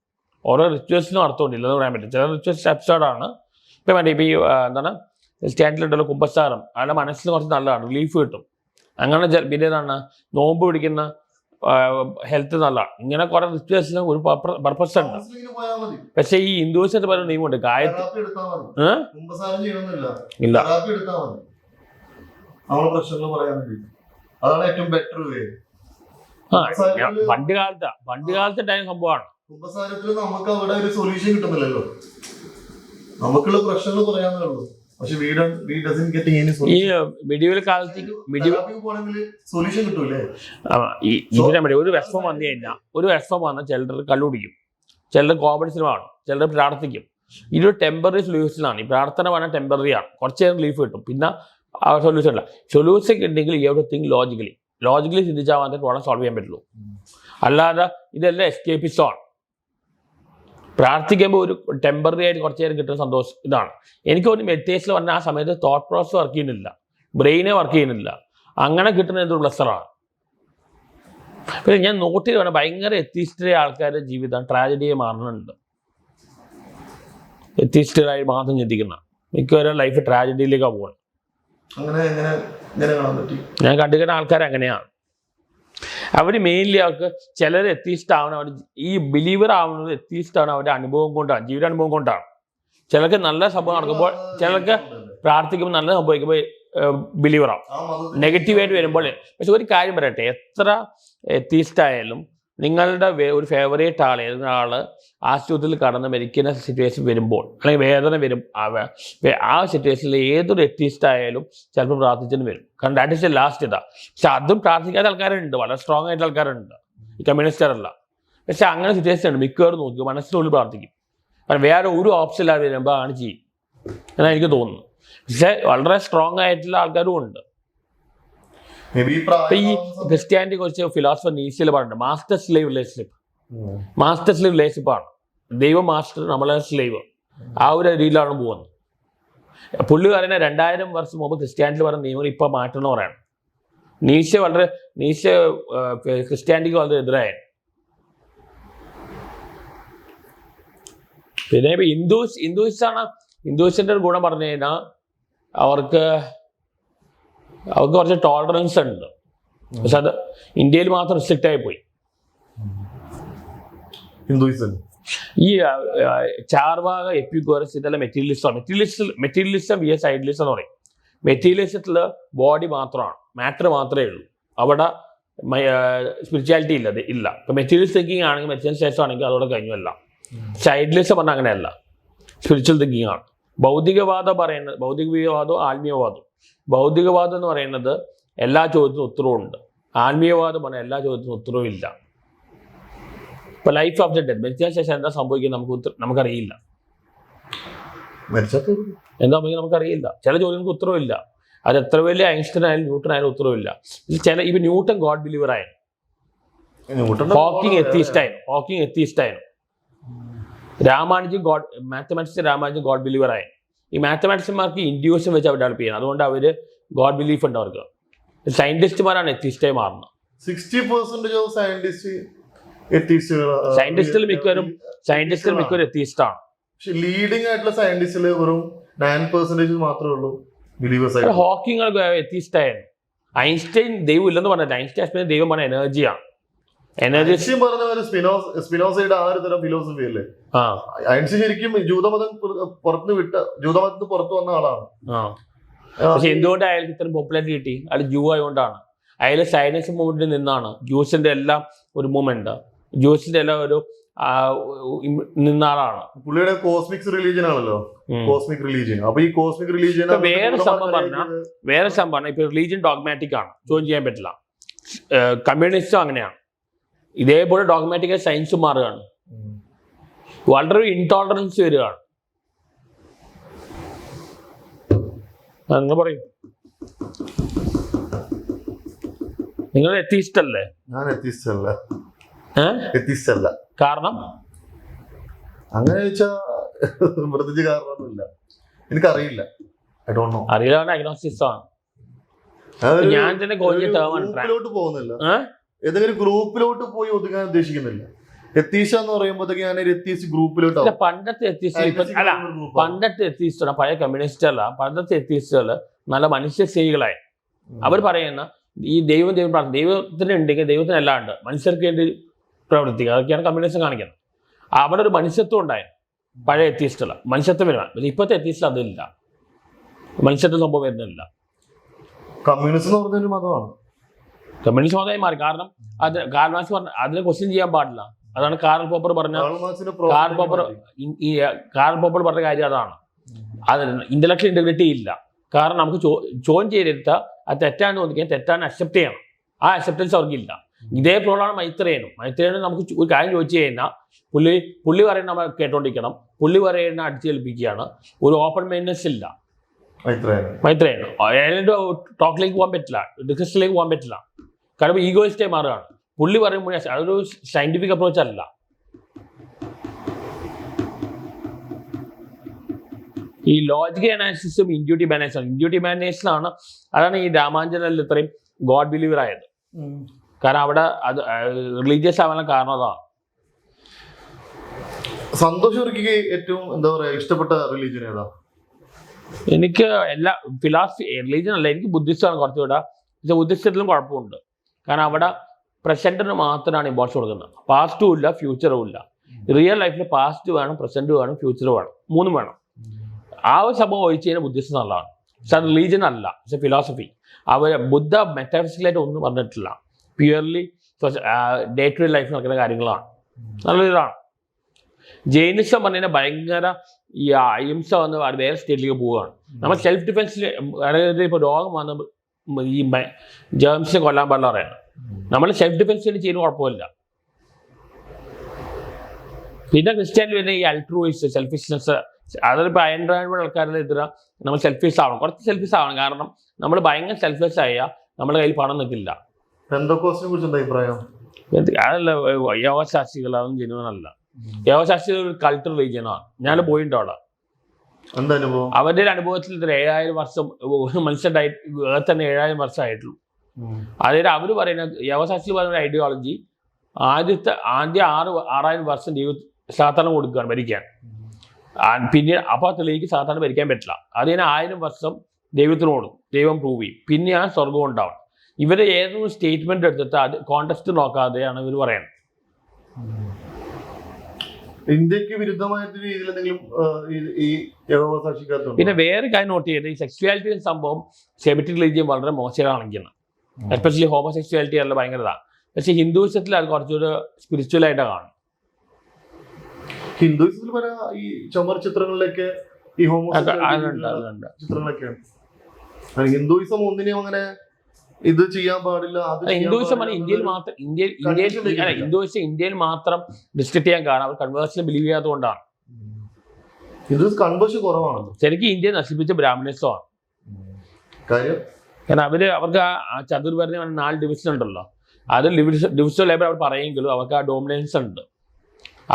ഓരോ റിച്വൽസിനും അർത്ഥമുണ്ട്, ഇല്ലെന്ന് പറയാൻ പറ്റും. ചില റിച്വൽസ് അബ്സേർഡാണ്. ഇപ്പം വേണ്ട ഇപ്പം ഈ എന്താണ് സ്റ്റാൻഡിലുണ്ടല്ലോ കുമ്പസാരം, അയാളുടെ മനസ്സിന് കുറച്ച് നല്ലതാണ്, റിലീഫ് കിട്ടും. അങ്ങനെ പിന്നെ എന്താണ് നോമ്പ് പിടിക്കുന്ന ഹെൽത്ത് നല്ലതാണ്. ഇങ്ങനെ കുറെ റിച്വൽസിന് ഒരു പർപ്പസ് ഉണ്ട്. പക്ഷെ ഈ ഹിന്ദുസിന്റെ പല നിയമമുണ്ട്. ഗായത്രി ഇല്ല, പണ്ട് കാലത്തെ ടൈം സംഭവമാണ്. നമുക്ക് അവിടെ ഒരു സൊല്യൂഷൻ കിട്ടുന്നില്ലല്ലോ. നമുക്കുള്ള പ്രശ്നങ്ങൾ പറയാന്നേ ഉള്ളൂ. ഈ മെഡിവൽ കാലത്ത് സൊല്യൂഷൻ കിട്ടൂലേ? ഒരു വിഷമം വന്നു കഴിഞ്ഞാൽ ചിലർ കള്ളുപിടിക്കും, ചിലർ കോമ്പഡീഷനുമാണ്, ചിലർ പ്രാർത്ഥിക്കും. ഇതൊരു ടെമ്പററി സൊല്യൂഷനാണ്. ഈ പ്രാർത്ഥന പറഞ്ഞാൽ ടെമ്പററി ആണ്, കുറച്ച് നേരം റിലീഫ് കിട്ടും, പിന്നെ സൊല്യൂഷൻ അല്ല. സൊല്യൂഷൻ ഉണ്ടെങ്കിൽ you have to think logically ചിന്തിച്ചാൽ മാത്രമേ പ്രോബ്ലം സോൾവ് ചെയ്യാൻ പറ്റുള്ളൂ. അല്ലാതെ ഇതെല്ലാം എസ്കേപ്പിസമാണ്. പ്രാർത്ഥിക്കുമ്പോൾ ഒരു ടെമ്പററി ആയിട്ട് കുറച്ച് നേരം കിട്ടുന്ന സന്തോഷം ഇതാണ്. എനിക്ക് തോന്നുന്നു മെഡിറ്റേഷനിൽ പറഞ്ഞാൽ ആ സമയത്ത് തോട്ട് പ്രോസസ് വർക്ക് ചെയ്യുന്നില്ല, ബ്രെയിനെ വർക്ക് ചെയ്യുന്നില്ല. അങ്ങനെ കിട്ടുന്ന എന്തൊരു പ്ലസറാണ്. പിന്നെ ഞാൻ നോട്ട് ചെയ്ത് വേണം, ഭയങ്കര എത്തിയിസ്റ്റായ ആൾക്കാരുടെ ജീവിതം ട്രാജഡിയെ മാറുന്നുണ്ട്. എത്തിയിസ്റ്റായി മാത്രം ചിന്തിക്കുന്ന മിക്കവരും ലൈഫ് ട്രാജഡിയിലേക്കാണ് പോകുന്നത്. ഞാൻ കണ്ടിരിക്കുന്ന ആൾക്കാർ അങ്ങനെയാണ്. അവർ മെയിൻലി അവർക്ക് ചിലർ എത്തിയിസ്റ്റ് ആവണം. അവർ ഈ ബിലീവർ ആവുന്നത് എത്തിയിസ്റ്റ് ആണ് അവരുടെ അനുഭവം കൊണ്ടാണ്, ജീവിതാനുഭവം കൊണ്ടാണ്. ചിലർക്ക് നല്ല സംഭവം നടക്കുമ്പോൾ, ചിലർക്ക് പ്രാർത്ഥിക്കുമ്പോൾ നല്ല സംഭവിക്കുമ്പോൾ ബിലീവർ ആവും, നെഗറ്റീവായിട്ട് വരുമ്പോൾ. പക്ഷെ ഒരു കാര്യം പറയട്ടെ, എത്ര എത്തിയിസ്റ്റ് ആയാലും നിങ്ങളുടെ ഒരു ഫേവറേറ്റ് ആൾ, ഏതൊരു ആള് ആശുപത്രിയിൽ കടന്ന് മരിക്കുന്ന സിറ്റുവേഷൻ വരുമ്പോൾ, അല്ലെങ്കിൽ വേദന വരും, ആ സിറ്റുവേഷനിൽ ഏതൊരു എത്തിയിസ്റ്റ് ആയാലും ചിലപ്പോൾ പ്രാർത്ഥിച്ചെന്ന് വരും. കാരണം ദാറ്റ് ഇസ് എ ലാസ്റ്റ് ഇതാ. പക്ഷെ അതും പ്രാർത്ഥിക്കാത്ത ആൾക്കാരുണ്ട്, വളരെ സ്ട്രോങ് ആയിട്ടുള്ള ആൾക്കാരുണ്ട്, ഈ കമ്മ്യൂണിസ്റ്ററല്ല. പക്ഷെ അങ്ങനെ സിറ്റുവേഷൻ ഉണ്ട്. മിക്കവാറും നോക്കി മനസ്സിനുള്ളിൽ പ്രാർത്ഥിക്കും. കാരണം വേറെ ഒരു ഓപ്ഷൻ ഇല്ലാതെ വരുമ്പോൾ ആണ് ചെയ്യും എന്നാണ് എനിക്ക് തോന്നുന്നു. പക്ഷെ വളരെ സ്ട്രോങ് ആയിട്ടുള്ള ആൾക്കാരും ഉണ്ട്. ഈ ക്രിസ്ത്യാനിറ്റിയെ കുറിച്ച് ഫിലോസഫർ നീഷ്യയിൽ പറഞ്ഞിട്ടുണ്ട്, master slave relationship. Master slave റിലേഷൻഷിപ്പാണ്. ദൈവം മാസ്റ്റർ, നമ്മളെ സ്ലേവ്. ആ ഒരു രീതിയിലാണ് പോകുന്നത്. പുള്ളി പറയുന്ന 2000 വർഷം മുമ്പ് ക്രിസ്ത്യാനിറ്റി പറഞ്ഞ നിയമങ്ങൾ ഇപ്പം മാറ്റണം എന്ന് പറയണം. നീശ്യ ക്രിസ്ത്യാനിറ്റിക്ക് വളരെ എതിരായാണ്. പിന്നെ ഇപ്പം ഹിന്ദുസിന്റെ ഒരു ഗുണം പറഞ്ഞു കഴിഞ്ഞാൽ അവർക്ക് കുറച്ച് ടോളറൻസ് ഉണ്ട്. പക്ഷെ അത് ഇന്ത്യയിൽ മാത്രം റിസ്ട്രിക്റ്റ് ആയി പോയി. ഈ ചാർവാക, എപ്പിക്യൂറസ് ഇതെല്ലാം മെറ്റീരിയലിസം vs ഐഡിയലിസം എന്ന് പറയും. മെറ്റീരിയലിസത്തിൽ ബോഡി മാത്രമാണ്, മാറ്റർ മാത്രമേ ഉള്ളൂ. അവിടെ സ്പിരിച്വാലിറ്റി ഇല്ല. ഇപ്പം മെറ്റീരിയൽ തിങ്കിങ് ആണെങ്കിൽ, മെറ്റീരിയൽ ശേഷം ആണെങ്കിൽ അതോടെ കഴിഞ്ഞല്ല. പക്ഷെ ഐഡിയലിസം പറഞ്ഞാൽ അങ്ങനെയല്ല, സ്പിരിച്വൽ തിങ്കിങ് ആണ്. ഭൗതികവാദം പറയുന്നത്, ഭൗതികവാദവും ആത്മീയവാദവും. ഭൗതികവാദം എന്ന് പറയുന്നത് എല്ലാ ചോദ്യത്തിനും ഉത്തരവുണ്ട്. ആത്മീയവാദം പറഞ്ഞാൽ എല്ലാ ചോദ്യത്തിനും ഉത്തരവും ഇല്ല. ഇപ്പൊ ലൈഫ് ആഫ്റ്റർ ഡെത്ത്, മരിച്ച ശേഷം എന്താ സംഭവിക്കുന്നത് നമുക്കറിയില്ല. എന്താ സംഭവിക്കുന്നത് നമുക്കറിയില്ല. ചില ചോദ്യങ്ങൾക്ക് ഉത്തരവില്ല. അത് എത്ര വലിയ ഐൻസ്റ്റൈൻ ആയാലും ന്യൂട്ടൺ ആയാലും ഉത്തരവില്ല. ഇപ്പൊ ന്യൂട്ടൺ ഗോഡ് ബിലീവർ ആയിരുന്നു, ഹോക്കിംഗ് എത്തിയിസ്റ്റ് ആയിരുന്നു, രാമാനുജൻ രാമാനുജൻ ഗോഡ് ബിലീവർ ആയി. ഈ മാത്തമാറ്റിക്സ്മാർക്ക് ഇൻഡ്യൂഷൻ വെച്ച് അവർ ഡെവലപ്പ് ചെയ്യുന്നത്. അതുകൊണ്ട് അവർ ഗോഡ് ബിലീഫ് ഉണ്ട് അവർക്ക്. സയന്റിസ്റ്റുമാരാണ് എത്തിയിസ്റ്റായി മാറുന്നത്. 60% ഓഫ് സയന്റിസ്റ്റുകൾ മിക്കവരും എത്തിയിസ്റ്റാണ്. പക്ഷെ ലീഡിംഗ് ആയിട്ടുള്ള സയന്റിസ്റ്റില് വെറും 9% മാത്രമേ ഉള്ളൂ ബിലീവേഴ്സ്. ഹോക്കിംഗ് എത്തിയിസ്റ്റ് ആയിരുന്നു. ഐൻസ്റ്റൈൻ ദൈവം ഇല്ലെന്ന് പറഞ്ഞില്ല. ഐൻസ്റ്റൈൻ ദൈവം പറഞ്ഞ എനർജിയാണ്. സ്പിനോസയുടെ ആ ഒരു തരം ഫിലോസഫി അല്ലേ. ഐൻസ്റ്റൈൻ ശരിക്കും ജൂതമതത്തിന് പുറത്തു വന്ന ആളാണ്. പക്ഷെ എന്തുകൊണ്ട് അയാൾക്ക് ഇത്രയും പോപ്പുലാരിറ്റി കിട്ടി? അയാൾ ജൂ ആയതുകൊണ്ടാണ്. അയാൾ സയൻസ് മൂവ്മെന്റിൽ നിന്നാണ്. ജ്യൂസിന്റെ എല്ലാം ഒരു മൂവ്മെന്റ്, ജ്യൂസിന്റെ എല്ലാം ഒരു നിന്ന ആളാണ്. പുള്ളിയുടെ കോസ്മിക് റിലീജിയൻ ആണല്ലോ, കോസ്മിക് റിലീജിയൻ. അപ്പൊ ഈ കോസ്മിക് റിലീജിയൻ വേറെ സംഭവം പറഞ്ഞാൽ ഇപ്പൊ റിലീജിയൻ ഡോഗ്മാറ്റിക് ആണ്, ചോദ്യം ചെയ്യാൻ പറ്റില്ല. കമ്മ്യൂണിസ്റ്റും അങ്ങനെയാണ്. ഇതേപോലെ ഡോഗ്മാറ്റിക് സയൻസും മാറുകയാണ്. വളരെ ഇൻടോളറൻസ് വരികയാണ്. നിങ്ങൾ പറയും. നിങ്ങൾ എത്തിസ്റ്റ് അല്ലേ? ഞാൻ എത്തിസ്റ്റ് അല്ല. കാരണം അങ്ങനെ ചോദിച്ചാ പ്രത്യേകിച്ച് കാരണമൊന്നുമില്ല, എനിക്കറിയില്ല. I don't know. അറിയില്ല, അഗ്നോസ്റ്റിക്സ് ആണ്. ഞാൻ തന്നെ ഗ്രൂപ്പിലോട്ട് പോകുന്നില്ല, ഏതെങ്കിലും ഗ്രൂപ്പിലോട്ട് പോയി ഒതുങ്ങാൻ ഉദ്ദേശിക്കുന്നില്ല. എത്തീസ എന്ന് പറയുമ്പോഴത്തേക്ക് ഞാൻ എത്തീസ് ഗ്രൂപ്പിലോട്ട്. പണ്ടത്തെ എത്തീസ്റ്റ് പഴയ കമ്മ്യൂണിസ്റ്റ് അല്ല, പണ്ടത്തെ എത്തീസ്റ്റുകള് നല്ല മനുഷ്യ സ്നേഹികളായി. അവർ പറയുന്ന ഈ ദൈവത്തിന് ഉണ്ടെങ്കിൽ ദൈവത്തിന് എല്ലാം ഉണ്ട്, മനുഷ്യർക്ക് വേണ്ടി പ്രവർത്തിക്കുക, അതൊക്കെയാണ് കമ്മ്യൂണിസം കാണിക്കുന്നത്. അവിടെ ഒരു മനുഷ്യത്വം ഉണ്ടായിരുന്നു പഴയ എത്തീസ്റ്റുകൾ, മനുഷ്യത്വം വരുവാൻ. ഇപ്പോഴത്തെ എത്തീസ്റ്റിൽ അതില്ല, മനുഷ്യത്വ സംഭവം വരുന്നില്ല. കമ്മ്യൂണിസം എന്ന് പറഞ്ഞൊരു മതമാണ്. കമ്മ്യൂണിസ്റ്റ് മതമായി മാറി. കാരണം അത് കാർൽ മാർക്സ് പറഞ്ഞ അതിനെ ക്വസ്റ്റ്യൻ ചെയ്യാൻ പാടില്ല. അതാണ് കാർൽ പോപ്പർ പറഞ്ഞ കാര്യം. അതാണ് അത് ഇന്റലക്ച്വൽ ഇന്റഗ്രിറ്റി ഇല്ല. കാരണം നമുക്ക് ചോദ്യം ചെയ്തെടുത്താൽ അത് തെറ്റാന്ന് തോന്നിക്കാൻ തെറ്റാണ് അക്സെപ്റ്റ് ചെയ്യണം. ആ അക്സെപ്റ്റൻസ് അവർക്കില്ല. ഇതേ പ്രോബ്ലമാണ് മൈത്രേയനും നമുക്ക് ഒരു കാര്യം ചോദിച്ചു കഴിഞ്ഞാൽ പുള്ളി പറയുന്ന നമ്മൾ കേട്ടോണ്ടിരിക്കണം, പുള്ളി പറയുന്ന അടിച്ചേൽപ്പിക്കുകയാണ്. ഒരു ഓപ്പൺ മൈൻഡ്നെസ് ഇല്ല മൈത്രേയന്. ടോക്കിലേക്ക് പോകാൻ പറ്റില്ല, ഡിസ്കഷനിലേക്ക് പോകാൻ പറ്റില്ല. കാരണം ഈഗോയിസ്റ്റായി മാറുകയാണ്. പുള്ളി പറയുമ്പോൾ അതൊരു സയന്റിഫിക് അപ്രോച്ച് അല്ല. ഈ ലോജിക്കൽ അനാലിസിസും ഇൻഡ്യൂട്ടീവ് അനാലിസിസും. ഇൻഡ്യൂട്ടീവ് അനാലിസിസാണ്, അതാണ് ഈ രാമാഞ്ജനിൽ ഇത്രയും ഗോഡ് ബിലീവർ ആയത്. കാരണം അവിടെ അത് റിലീജിയസ് ആവാനുള്ള കാരണം അതാണ്. സന്തോഷ് വർക്കിക്ക് ഏറ്റവും എന്താ പറയാ ഇഷ്ടപ്പെട്ട റിലീജിയൻ ഏതാ? എനിക്ക് എല്ലാ ഫിലോസഫി റിലീജിയൻ അല്ല, എനിക്ക് ബുദ്ധിസ്റ്റാണ് കുറച്ചുകൂടെ. പക്ഷെ ബുദ്ധിസത്തിലും കുഴപ്പമുണ്ട്. കാരണം അവിടെ പ്രസന്റിന് മാത്രമാണ് ഇമ്പോർട്ടൻസ് കൊടുക്കുന്നത്. പാസ്റ്റും ഇല്ല ഫ്യൂച്ചറും ഇല്ല. റിയൽ ലൈഫിൽ പാസ്റ്റ് വേണം, പ്രസന്റ് വേണം, ഫ്യൂച്ചർ വേണം, മൂന്നും വേണം. ആ ഒരു സംഭവം ഒഴിച്ച് കഴിഞ്ഞാൽ ബുദ്ധിസ്റ്റ് നല്ലതാണ്. പക്ഷെ റിലീജിയൻ അല്ല, പക്ഷെ ഫിലോസഫി. ബുദ്ധ മെറ്റാഫിസിക്കലായിട്ട് ഒന്നും പറഞ്ഞിട്ടില്ല, purely day to day life നടക്കുന്ന കാര്യങ്ങളാണ്. നല്ലൊരിതാണ്. ജൈനിസം പറഞ്ഞാൽ ഭയങ്കര ഈ അഹിംസ വന്ന് വേറെ സ്റ്റേറ്റിലേക്ക് പോവുകയാണ്. നമ്മൾ സെൽഫ് ഡിഫെൻസിൽ, അതായത് ഇപ്പോൾ രോഗം വന്ന് ഈ ജേംസിനെ കൊല്ലാൻ പാടില്ല പറയണം. നമ്മൾ സെൽഫ് ഡിഫെൻസിന് ചെയ്യുന്ന കുഴപ്പമില്ല. പിന്നെ ക്രിസ്ത്യാനിൽ വരുന്ന ഈ അൾട്രൂയിസ്റ്റ്, സെൽഫിഷ്നെസ്, അതിലിപ്പോൾ ആൻഡ്രോയിഡ് ആൾക്കാരുടെ എതിരെ നമ്മൾ സെൽഫിഷ് ആവണം, കുറച്ച് സെൽഫിഷ് ആവണം. കാരണം നമ്മൾ ഭയങ്കര സെൽഫിഷ് ആയാൽ നമ്മുടെ കയ്യിൽ പണം നിൽക്കില്ല. പെന്തക്കോസ്റ്റിനെ കുറിച്ച് എന്താ അഭിപ്രായം? അതല്ല, യോഗശാസ്ത്രികൾ അതൊന്നും ജനുവനല്ല. യോഗശാസ്ത്രി ഒരു കൾച്ചർ റീജിയനാണ്. ഞാൻ പോയിട്ടുണ്ട് അവിടെ. അവരുടെ ഒരു അനുഭവത്തിൽ 7000 വർഷം മനുഷ്യരുടെ തന്നെ 7000 വർഷമായിട്ടുള്ളൂ. അതായത് അവർ പറയുന്ന യോഗശാസ്ത്രി പറയുന്ന ഐഡിയോളജി ആദ്യ 6000 വർഷം സാധാരണ കൊടുക്കുകയാണ് ഭരിക്കാൻ. പിന്നെ അപ്പോൾ തെളിയിക്ക് സാധാരണ ഭരിക്കാൻ പറ്റില്ല. അതിന് 1000 വർഷം ദൈവത്തിന് കൊടുക്കും, ദൈവം പ്രൂവ് ചെയ്യും, പിന്നെയാണ് സ്വർഗം ഉണ്ടാവും. ഇവർ ഏതൊരു സ്റ്റേറ്റ്മെന്റ് എടുത്തിട്ട് അത് കോണ്ടക്സ്റ്റ് നോക്കാതെയാണ് ഇവർ പറയുന്നത്. ഇന്ത്യക്ക് വിരുദ്ധമായ രീതിയിൽ എന്തെങ്കിലും ഈ പിന്നെ വേറെ കാര്യം നോട്ട് ചെയ്തത്, ഈ സെക്സ്വാലിറ്റി സംഭവം സെമിറ്റിക് റിലീജിയൻ വളരെ മോശം കാണിക്കുന്നത്. എസ്പെഷ്യലി ഹോമോസെക്സ്വാലിറ്റി അല്ല ഭയങ്കരതാണ്. പക്ഷെ ഹിന്ദുവിസത്തിൽ അത് കുറച്ചുകൂടെ സ്പിരിച്വൽ ആയിട്ട് കാണും. ഹിന്ദുവിസത്തിൽ പല ഈ ചുമർ ചിത്രങ്ങളിലൊക്കെ ഈ ചിത്രങ്ങളൊക്കെയാണ്. ഹിന്ദുയിസം ഒന്നിനെയും അങ്ങനെ ഇത് ചെയ്യാൻ പാടില്ല. ഹിന്ദുയിസം ഇന്ത്യയിൽ മാത്രം ഇന്ത്യയിൽ മാത്രം ഡിസ്ട്രിക്ട് ചെയ്യാൻ കാരണം അവർ കൺവേർഷനിൽ ബിലീവ് ചെയ്യാത്തതുകൊണ്ടാണ്. കൺവേർഷൻ കുറവാണ്. ശരിക്കും ഇന്ത്യ നശിപ്പിച്ച ബ്രാഹ്മണിസമാണ് കാര്യം. കാരണം അവർക്ക് ആ ചതുർവർണ്ണ 4 ഡിവിഷൻ ഉണ്ടല്ലോ, അത് ഡിവിഷൻ ലേബർ അവർ പറയുമെങ്കിലും അവർക്ക് ആ ഡോമിനൻസ് ഉണ്ട്,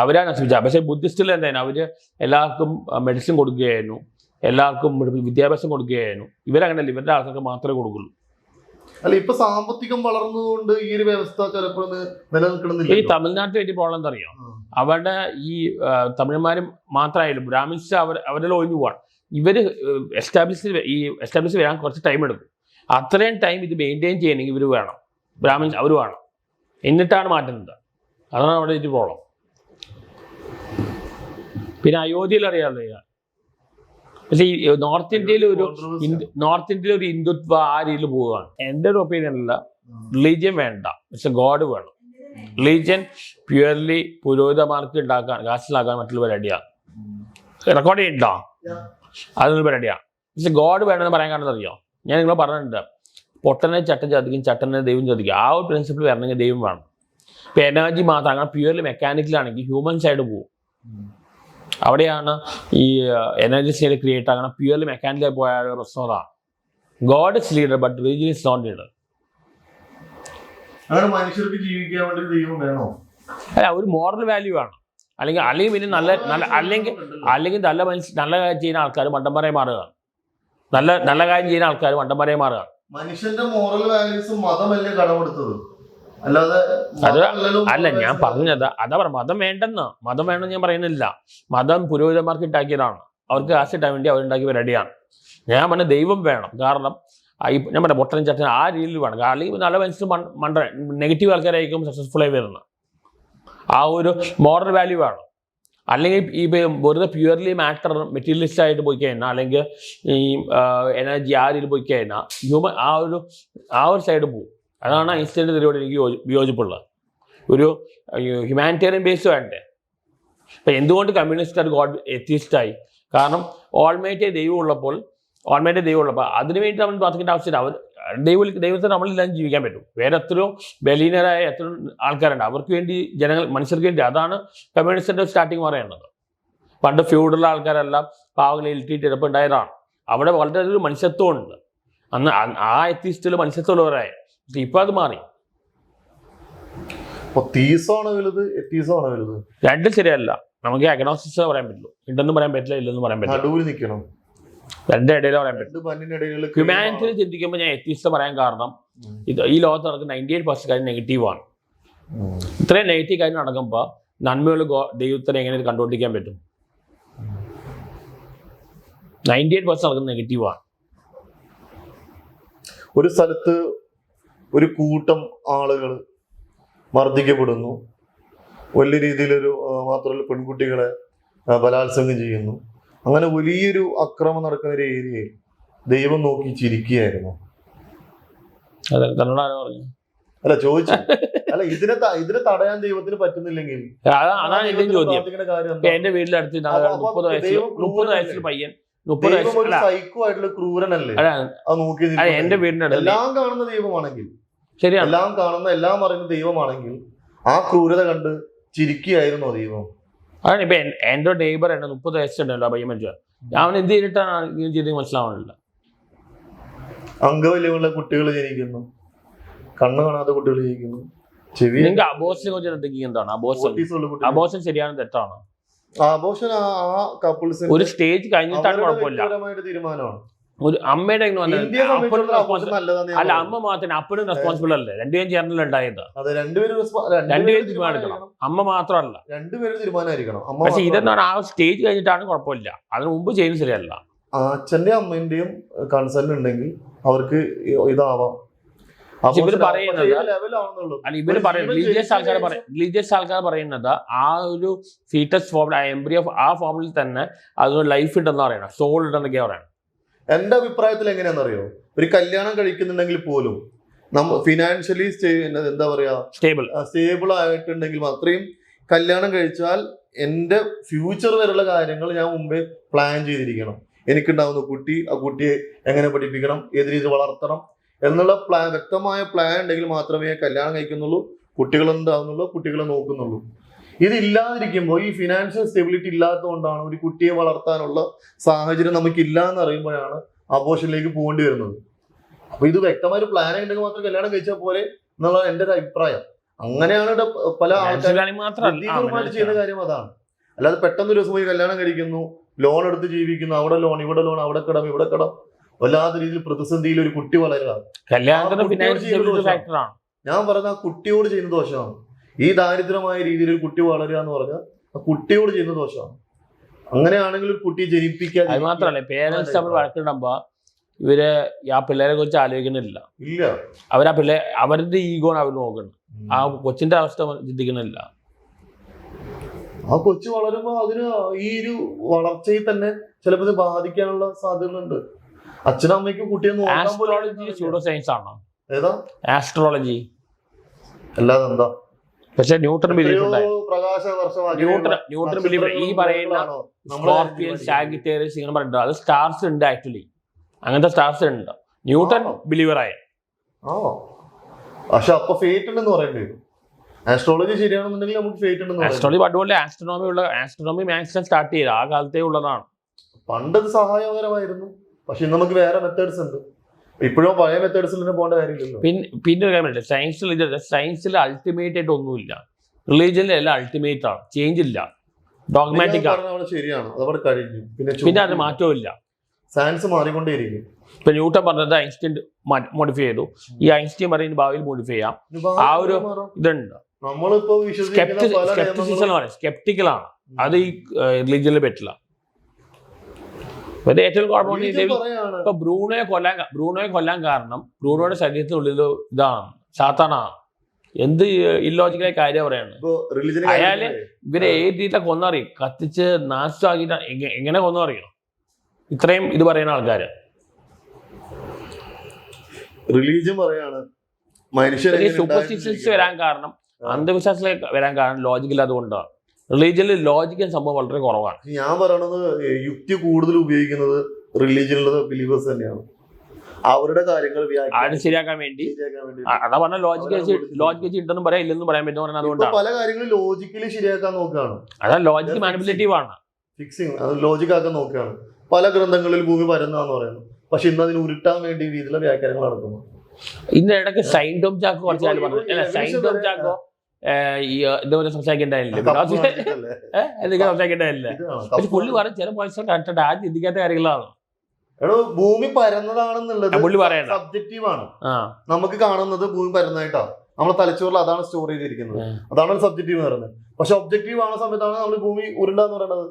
അവരാണ് നശിപ്പിച്ചത്. പക്ഷേ ബുദ്ധിസ്റ്റിൽ എന്തായാലും അവർ എല്ലാവർക്കും മെഡിസിൻ കൊടുക്കുകയായിരുന്നു, എല്ലാവർക്കും വിദ്യാഭ്യാസം കൊടുക്കുകയായിരുന്നു. ഇവരങ്ങനെയല്ല, ഇവരുടെ ആൾക്കാർക്ക് മാത്രമേ കൊടുക്കുള്ളൂ. അല്ല, ഇപ്പൊ സാമ്പത്തികം വളർന്നതുകൊണ്ട് ഈ ഒരു വ്യവസ്ഥ ചിലപ്പോൾ നിലനിൽക്കണമെന്നില്ല. ഈ തമിഴ്നാട്ടിൽ വലിയ പ്രോബ്ലം എന്താ അറിയാം, അവരുടെ ഈ തമിഴന്മാരും മാത്രമായാലും ബ്രാഹ്മിൻസ് അവരെല്ലാം ഒഴിഞ്ഞു പോവാണ്. ഇവര് എസ്റ്റാബ്ലിഷ് വരാൻ കുറച്ച് ടൈം എടുക്കും. അത്രയും ടൈം ഇത് മെയിൻറ്റെയിൻ ചെയ്യണമെങ്കിൽ ഇവർ വേണം, ബ്രാഹ്മിൻസ് അവർ വേണം, എന്നിട്ടാണ് മാറ്റുന്നത്. അതാണ് അവിടെ ഒരു പ്രോബ്ലം. പിന്നെ അയോധ്യയിൽ അറിയാമല്ലോ, പക്ഷേ ഈ നോർത്ത് ഇന്ത്യയിൽ ഒരു ഹിന്ദുത്വ ആ രീതിയിൽ പോവുകയാണ്. എൻ്റെ ഒരു ഒപ്പീനിയനല്ല, റിലീജിയൻ വേണ്ട, പക്ഷെ ഗോഡ് വേണം. റിലീജിയൻ പ്യുവർലി പുരോഹിതന്മാർക്ക് ഉണ്ടാക്കാൻ, കാശിലാക്കാൻ മറ്റുള്ള പരിപാടിയാണ്. റെക്കോർഡ് ചെയ്യണ്ടോ? അതൊരു പരിപാടിയാണ്. പക്ഷെ ഗോഡ് വേണമെന്ന് പറയാൻ കാരണം അറിയാം, ഞാൻ നിങ്ങൾ പറഞ്ഞിട്ടുണ്ട്, പൊട്ടനെ ചട്ടൻ ചതിക്കും, ചട്ടനെ ദൈവം ചതിക്കും. ആ ഒരു പ്രിൻസിപ്പിൾ വരണമെങ്കിൽ ദൈവം വേണം. ഇപ്പം എനർജി മാത്രം അങ്ങനെ പ്യുവർലി മെക്കാനിക്കലാണെങ്കിൽ ഹ്യൂമൻ സൈഡ് പോകും. അവിടെയാണ് ഈ എനർജി സൈഡ് ക്രിയേറ്റ് ആകണം. പ്യുവർലി മെക്കാനിക്കലായി പോയ പ്രശ്നം അതാണ്. God is leader but religion is not leader. അങ്ങനെ മനുഷ്യർക്ക് ജീവിക്കാൻ വേണ്ടി ദൈവം വേണോ? അല്ല, ഒരു മോറൽ വാല്യൂ ആണ്. അല്ലെങ്കിൽ പിന്നെ അല്ലെങ്കിൽ നല്ല കാര്യം ചെയ്യുന്ന ആൾക്കാർ മണ്ടന്മാരെ മാറുക, നല്ല കാര്യം ചെയ്യുന്ന ആൾക്കാർ മണ്ടന്മാരെ മാറുക. മനുഷ്യന്റെ മോറൽ വാല്യൂസ് മതമല്ലേ കടമെടുത്തത്, അല്ലാതെ അല്ല ഞാൻ പറഞ്ഞത് അതാ പറയാം. മതം വേണമെന്ന് ഞാൻ പറയുന്നില്ല. മതം പുരോഹിതന്മാർക്ക് ഉണ്ടാക്കിയതാണ്, അവർക്ക് കാശ് കിട്ടാൻ വേണ്ടി അവരുണ്ടാക്കിയ പരിപാടിയാണ്. ഞാൻ പറഞ്ഞ ദൈവം വേണം. കാരണം ഞാൻ പറഞ്ഞ പൊട്ടൻ ചട്ടൻ ആ രീതിയിൽ വേണം. അല്ലെങ്കിൽ നല്ല മനുഷ്യർ നെഗറ്റീവ് ആൾക്കാരായിരിക്കും സക്സസ്ഫുൾ ആയി വരുന്നത്. ആ ഒരു മോറൽ വാല്യൂ വേണം. അല്ലെങ്കിൽ ഈ വെറുതെ പ്യുവർലി മെറ്റീരിയലിസ്റ്റ് ആയിട്ട് പോയി കഴിഞ്ഞാൽ, അല്ലെങ്കിൽ ഈ എനർജി ആ രീതിയിൽ പോയി കഴിഞ്ഞാൽ ഹ്യൂമൻ ആ ഒരു സൈഡ് പോകും. അതാണ് ഐൻസ്റ്റൈൻ്റെ തിരിയോട് എനിക്ക് വിയോജിപ്പുള്ളത്. ഒരു ഹ്യൂമാനിറ്റേറിയൻ ബേസ് വേണ്ടേ. ഇപ്പം എന്തുകൊണ്ട് കമ്മ്യൂണിസ്റ്റ് ഗോഡ് എത്തിയിസ്റ്റായി? കാരണം ഓൾമൈറ്റി ദൈവം ഉള്ളപ്പോൾ അതിനു വേണ്ടി നമ്മൾ പ്രാർത്ഥിക്കേണ്ട ആവശ്യമില്ല. ദൈവത്തെ നമ്മളില്ലാതെ ജീവിക്കാൻ പറ്റും. വേറെ എത്രയോ ബലീനരായ എത്രയോ ആൾക്കാരുണ്ട്, അവർക്ക് വേണ്ടി മനുഷ്യർക്ക് വേണ്ടി. അതാണ് കമ്മ്യൂണിസ്റ്റിന്റെ സ്റ്റാർട്ടിങ് പറയുന്നത്. പണ്ട് ഫ്യൂഡൽ ആൾക്കാരെല്ലാം പാവങ്ങളെ ഇൽറ്റിട്ട് ഇടപ്പുണ്ടായതാണ്. അവിടെ വളരെ ഒരു മനുഷ്യത്വം ഉണ്ട്. അന്ന് ആ എത്തിസ്റ്റിൽ മനുഷ്യത്വമുള്ളവരായ. ഇപ്പൊ അത് മാറി. രണ്ടും ശരിയല്ല. നമുക്ക് അഗ്നോസ്റ്റിക്സ് പറയാൻ പറ്റുള്ളൂ. ഉണ്ടെന്ന് പറയാൻ പറ്റില്ല, ഇല്ലെന്ന് പറയാൻ പറ്റില്ല. രണ്ടും ഇടയിൽ പറയാൻ പറ്റും. ഹ്യൂമാനിറ്റിയിൽ ചിന്തിക്കുമ്പോൾ ഞാൻ എത്തിസ്റ്റ് പറയാൻ കാരണം ഈ ലോകത്ത് നടക്കുന്ന 98% കാര്യം നെഗറ്റീവാണ്. ഇത്രയും നെഗറ്റീവ് കാര്യം നടക്കുമ്പോൾ നന്മയുള്ള ദൈവത്തിനെ എങ്ങനെ കണ്ടുപിടിക്കാൻ പറ്റും? 98% നടക്കുന്നത് നെഗറ്റീവാണ്. ഒരു സ്ഥലത്ത് ഒരു കൂട്ടം ആളുകൾ മർദ്ദിക്കപ്പെടുന്നു, വലിയ രീതിയിലൊരു മാത്രമല്ല പെൺകുട്ടികളെ ബലാത്സംഗം ചെയ്യുന്നു. അങ്ങനെ വലിയൊരു അക്രമം നടക്കുന്ന ഒരു ഏരിയയിൽ ദൈവം നോക്കി ചിരിക്കുകയായിരുന്നു. അല്ല ചോദിച്ചു, അല്ല ഇതിനെ തടയാൻ ദൈവത്തിന് പറ്റുന്നില്ലെങ്കിൽ അതാണ് എന്റെ ചോദ്യം. എന്റെ വീട്ടിലെ അടുത്ത് 30 വയസ്സിൽ പയ്യൻ, 30 വയസ്സ് സൈക്കോ ആയിട്ടുള്ള ക്രൂരനല്ലേ അത് നോക്കി? എന്റെ വീടിന്റെ അടുത്ത് എല്ലാം കാണുന്ന ദൈവമാണെങ്കിൽ, ശരിയാണ്, എല്ലാം അറിയുന്ന ദൈവമാണെങ്കിൽ ആ ക്രൂരത കണ്ട് ചിരിക്കുകയായിരുന്നോ ദൈവം? അതാണ്. ഇപ്പൊ എന്റെ നെയ്ബർ എന്നെ 30 വയസ്സുണ്ടല്ലോ പയ്യൻ മരിച്ച, അവൻ എന്ത് ചെയ്തിട്ടാണ് ഇങ്ങനെ ചെയ്ത് മനസ്സിലാവാനില്ല. അംഗവല്യമുള്ള കുട്ടികൾ ജനിക്കുന്നു, കണ്ണ് കാണാത്ത കുട്ടികൾ ജനിക്കുന്നു, ചെവി. നിങ്ങൾക്ക് അബോഷനെ കുറിച്ച് എന്തെങ്കിലും എന്താണ് അബോഷൻ ശരിയാണ് തെറ്റാണ്? ഒരു സ്റ്റേജ് കഴിഞ്ഞിട്ടാണ് കുഴപ്പമില്ല. തീരുമാനമാണ് ഒരു അമ്മയുടെ അല്ല, അമ്മ മാത്രമേ അപ്പനും റെസ്പോൺസിബിൾ അല്ലേ? രണ്ടുപേരും ചേർന്നല്ല ഉണ്ടായത്. രണ്ടുപേരും തീരുമാനിക്കണം, അമ്മ മാത്രമല്ല, രണ്ടുപേരും തീരുമാനമായിരിക്കണം. പക്ഷെ ഇതെന്താണ് ആ സ്റ്റേജ് കഴിഞ്ഞിട്ടാണ് കുഴപ്പമില്ല, അതിന് മുമ്പ് ചെയ്യുന്നത് ശരിയല്ല. അച്ഛന്റെയും അമ്മേന്റെയും കൺസേൺ ഉണ്ടെങ്കിൽ അവർക്ക് ഇതാവാം. ഇവര് പറയുന്നത് റിലീജിയസ് ആൾക്കാർ പറയുന്നത് ആ ഒരു ഫീറ്റസ് ഫോം, എംബ്രിയോ ആ ഫോമിൽ തന്നെ അതിന് ലൈഫ് ഉണ്ടെന്ന് പറയണം, സോൾ ഉണ്ടെന്നൊക്കെയാ പറയണം. എന്റെ അഭിപ്രായത്തിൽ എങ്ങനെയാണെന്നറിയോ, ഒരു കല്യാണം കഴിക്കുന്നുണ്ടെങ്കിൽ പോലും ഫിനാൻഷ്യലി എന്താ പറയാ സ്റ്റേബിൾ ആയിട്ടുണ്ടെങ്കിൽ അത്രയും കല്യാണം കഴിച്ചാൽ എന്റെ ഫ്യൂച്ചർ വരെയുള്ള കാര്യങ്ങൾ ഞാൻ മുമ്പേ പ്ലാൻ ചെയ്തിരിക്കണം. എനിക്കുണ്ടാവുന്ന കുട്ടി, ആ കുട്ടിയെ എങ്ങനെ പഠിപ്പിക്കണം, ഏത് രീതിയിൽ വളർത്തണം എന്നുള്ള വ്യക്തമായ പ്ലാൻ ഉണ്ടെങ്കിൽ മാത്രമേ കല്യാണം കഴിക്കുന്നുള്ളൂ, കുട്ടികളുണ്ടാവുന്നുള്ളൂ, കുട്ടികളെ നോക്കുന്നുള്ളൂ. ഇതില്ലാതിരിക്കുമ്പോൾ, ഈ ഫിനാൻഷ്യൽ സ്റ്റെബിലിറ്റി ഇല്ലാത്തതുകൊണ്ടാണ് ഒരു കുട്ടിയെ വളർത്താനുള്ള സാഹചര്യം നമുക്കില്ല എന്ന് അറിയുമ്പോഴാണ് അബോർഷനിലേക്ക് പോകേണ്ടി വരുന്നത്. അപ്പൊ ഇത് വ്യക്തമായ ഒരു പ്ലാൻ ഉണ്ടെങ്കിൽ മാത്രം കല്യാണം കഴിച്ചാൽ പോലെ എന്നുള്ള എന്റെ ഒരു അഭിപ്രായം. അങ്ങനെയാണ് പല ആൾക്കാരും ചെയ്യുന്ന കാര്യം അതാണ്. അല്ലാതെ പെട്ടെന്ന് ഒരു ദിവസം പോയി കല്യാണം കഴിക്കുന്നു, ലോൺ എടുത്ത് ജീവിക്കുന്നു, അവിടെ ലോൺ, ഇവിടെ ലോൺ, അവിടെ കടം, ഇവിടെ കടം, വല്ലാത്ത രീതിയിൽ പ്രതിസന്ധിയിൽ ഒരു കുട്ടി വളരുക. ഞാൻ പറഞ്ഞ ആ കുട്ടിയോട് ചെയ്യുന്ന ദോഷമാണ്. ഈ ദാരിദ്ര്യമായ രീതിയിൽ ഒരു കുട്ടി വളരുക എന്ന് പറഞ്ഞാൽ ആ കുട്ടിയോട് ചെയ്യുന്ന ദോഷമാണ്. അങ്ങനെയാണെങ്കിൽ ഒരു കുട്ടിയെ ജനിപ്പിക്കാൻ. അത് മാത്രമല്ല, പേരൻസ് തമ്മിൽ വഴക്കിടുമ്പോ ഇവര് ആ പിള്ളേരെ കുറിച്ച് ആലോചിക്കുന്നില്ല. ഇല്ല, അവരുടെ ഈഗോണ് അവർ നോക്കുന്നത്, ആ കൊച്ചിന്റെ അവസ്ഥ ചിന്തിക്കുന്നില്ല. ആ കൊച്ചു വളരുമ്പോ അതിന് ഈ ഒരു വളർച്ചയിൽ തന്നെ ചിലപ്പോൾ ഇത് ബാധിക്കാനുള്ള സാധ്യതകളുണ്ട്. അച്ഛനും അമ്മയ്ക്കും കുട്ടിയെ ആസ്ട്രോളജി സ്യൂഡോ സയൻസ് ആണോ? ഏതാ ആസ്ട്രോളജി? അല്ലാതെ എന്താ? പക്ഷെ ന്യൂട്ടൺ ബിലീഫ് ന്യൂട്ടൺ ബിലീഫ് ഈ പറയുന്ന സ്കോർപ്പിയൻ, സാഗിറ്റേറിയസ് ഇങ്ങനെ പറയുന്നത് അത് സ്റ്റാർസ് ഉണ്ട്. ആക്ച്വലി അങ്ങനത്തെ സ്റ്റാർസ് ഉണ്ട്. ന്യൂട്ടൺ ബിലീവറായ. പക്ഷെ അപ്പൊ ഫേറ്റ് ഉണ്ടെന്ന് പറയേണ്ടി വരും. ആസ്ട്രോളജി ശരിയാണെന്നുണ്ടെങ്കിൽ നമുക്ക് ഫേറ്റ് ഉണ്ടെന്ന്. ആസ്ട്രോളജി അതുപോലെ ആസ്ട്രോണമി മാക്സിമം സ്റ്റാർട്ട് ചെയ്ത് ആ കാലത്തേ ഉള്ളതാണ്. പണ്ടത് സഹായകരമായിരുന്നു, പക്ഷെ നമുക്ക് വേറെ മെത്തേഡ്സ് ഉണ്ട്. ഇപ്പോഴും പഴയ മെത്തേഡ്സിൽ തന്നെ പോകേണ്ട കാര്യമില്ലല്ലോ. പിന്നെ ഒരു കാര്യം സയൻസിൽ അൾട്ടിമേറ്റ് ആയിട്ട് ഒന്നുമില്ല, റിലീജിയനിൽ എല്ലാം അൾട്ടിമേറ്റ് ആണ്, ചേഞ്ച് ഇല്ല, ഡോഗ്മാറ്റിക് ആണ്. ശരിയാണ്, അതവിടെ കഴിഞ്ഞു. പിന്നെ അത് മാറ്റവും ഇല്ല, സയൻസ് മാറിക്കൊണ്ടേയിരിക്കും. ഇപ്പൊ ന്യൂട്ടൺ പറഞ്ഞത് ഐൻസ്റ്റീൻ മോഡിഫൈ ചെയ്തു, ഈ ഐൻസ്റ്റീൻ പറയുന്ന ഭാവിയിൽ മോഡിഫൈ ചെയ്യാം. ആ ഒരു ഇതുണ്ട്, നമ്മളിപ്പോ സ്കെപ്റ്റിക്കലാണ്, അത് ഈ റിലീജിയനിൽ പറ്റില്ല. ഏറ്റവും കുഴപ്പമാണ് ഇപ്പൊ ബ്രൂണോയെ കൊല്ലാൻ കാരണം ബ്രൂണോയുടെ ശരീരത്തിനുള്ളിൽ ഇതാണ്, സാത്താനാണ്. എന്ത് ഇല്ലോജിക്കലായ കാര്യം പറയാണ്. അയാള് ഇവരെ ഏത് രീതിയിലാണ് കൊന്നറിയും, കത്തിച്ച് നാശമാക്കിയിട്ട് എങ്ങനെ കൊന്നറിയോ ഇത്രയും ഇത് പറയുന്ന ആൾക്കാര്. റിലീജിയൻ പറയാണ് മനുഷ്യരെ സൂപ്പർസ്റ്റിഷൻസ് വരാൻ കാരണം, അന്ധവിശ്വാസത്തിലേക്ക് വരാൻ കാരണം ലോജിക് ഇല്ലാതെ കൊണ്ടാണ്. റിലീജിയനിൽ ലോജിക്കൽ സംഭവം വളരെ കുറവാണ്. ഞാൻ പറയണത് യുക്തി കൂടുതൽ ഉപയോഗിക്കുന്നത് റിലീജിയനിലുള്ള ബിലീവേഴ്സ് തന്നെയാണ്. അവരുടെ കാര്യങ്ങൾ ശരിയാക്കാൻ വേണ്ടി അതാ പറഞ്ഞ ലോജിക്ക് ഉണ്ടെന്നും പറയാം, ഇല്ലെന്നും പറയാൻ പറ്റും. അതുകൊണ്ടാണ് പല കാര്യങ്ങളും ലോജിക്കലി ശരിയാക്കാൻ നോക്കുകയാണ്. അതാ ലോജിക് മാനിപ്പുലേറ്റീവ് ആണ്, ഫിക്സിങ് ലോജിക് ആക്കാൻ നോക്കുകയാണ്. പല ഗ്രന്ഥങ്ങളിൽ ഭൂമി പരന്നാന്ന് പറയുന്നു, പക്ഷെ ഇന്ന് അതിന് ഉരുട്ടാൻ വേണ്ടി രീതിയിലുള്ള വ്യാഖ്യാനങ്ങൾ നടക്കുന്നു. ഇന്ന് ഇടയ്ക്ക് സൈൻഡോം ചാക്കോ കുറച്ച് കാര്യം പറഞ്ഞു. അല്ല, സൈൻഡോം ചാക്കോ ഇതുപോലെ സംസാരിക്കേണ്ടതില്ല, എന്തൊക്കെ സംസാരിക്കേണ്ടതില്ല. പക്ഷെ പുള്ളി പറഞ്ഞ ചില പോയിന്റ് കണ്ടിട്ട് ആദ്യം ചിന്തിക്കാത്ത കാര്യങ്ങളാണ്. ഭൂമി പരന്നതാണെന്നുള്ളത് പുള്ളി പറയണ്ട, സബ്ജക്റ്റീവ് ആണ്. നമുക്ക് കാണുന്നത് ഭൂമി പരന്നായിട്ടാണ്, നമ്മളെ തലച്ചോറിൽ അതാണ് സ്റ്റോർ ചെയ്തിരിക്കുന്നത്, അതാണ് സബ്ജക്റ്റീവ് എന്ന് പറയുന്നത്. പക്ഷെ ഒബ്ജക്റ്റീവ് ആവുന്ന സമയത്താണ് നമ്മൾ ഭൂമി ഉരുണ്ടെന്ന് പറയുന്നത്.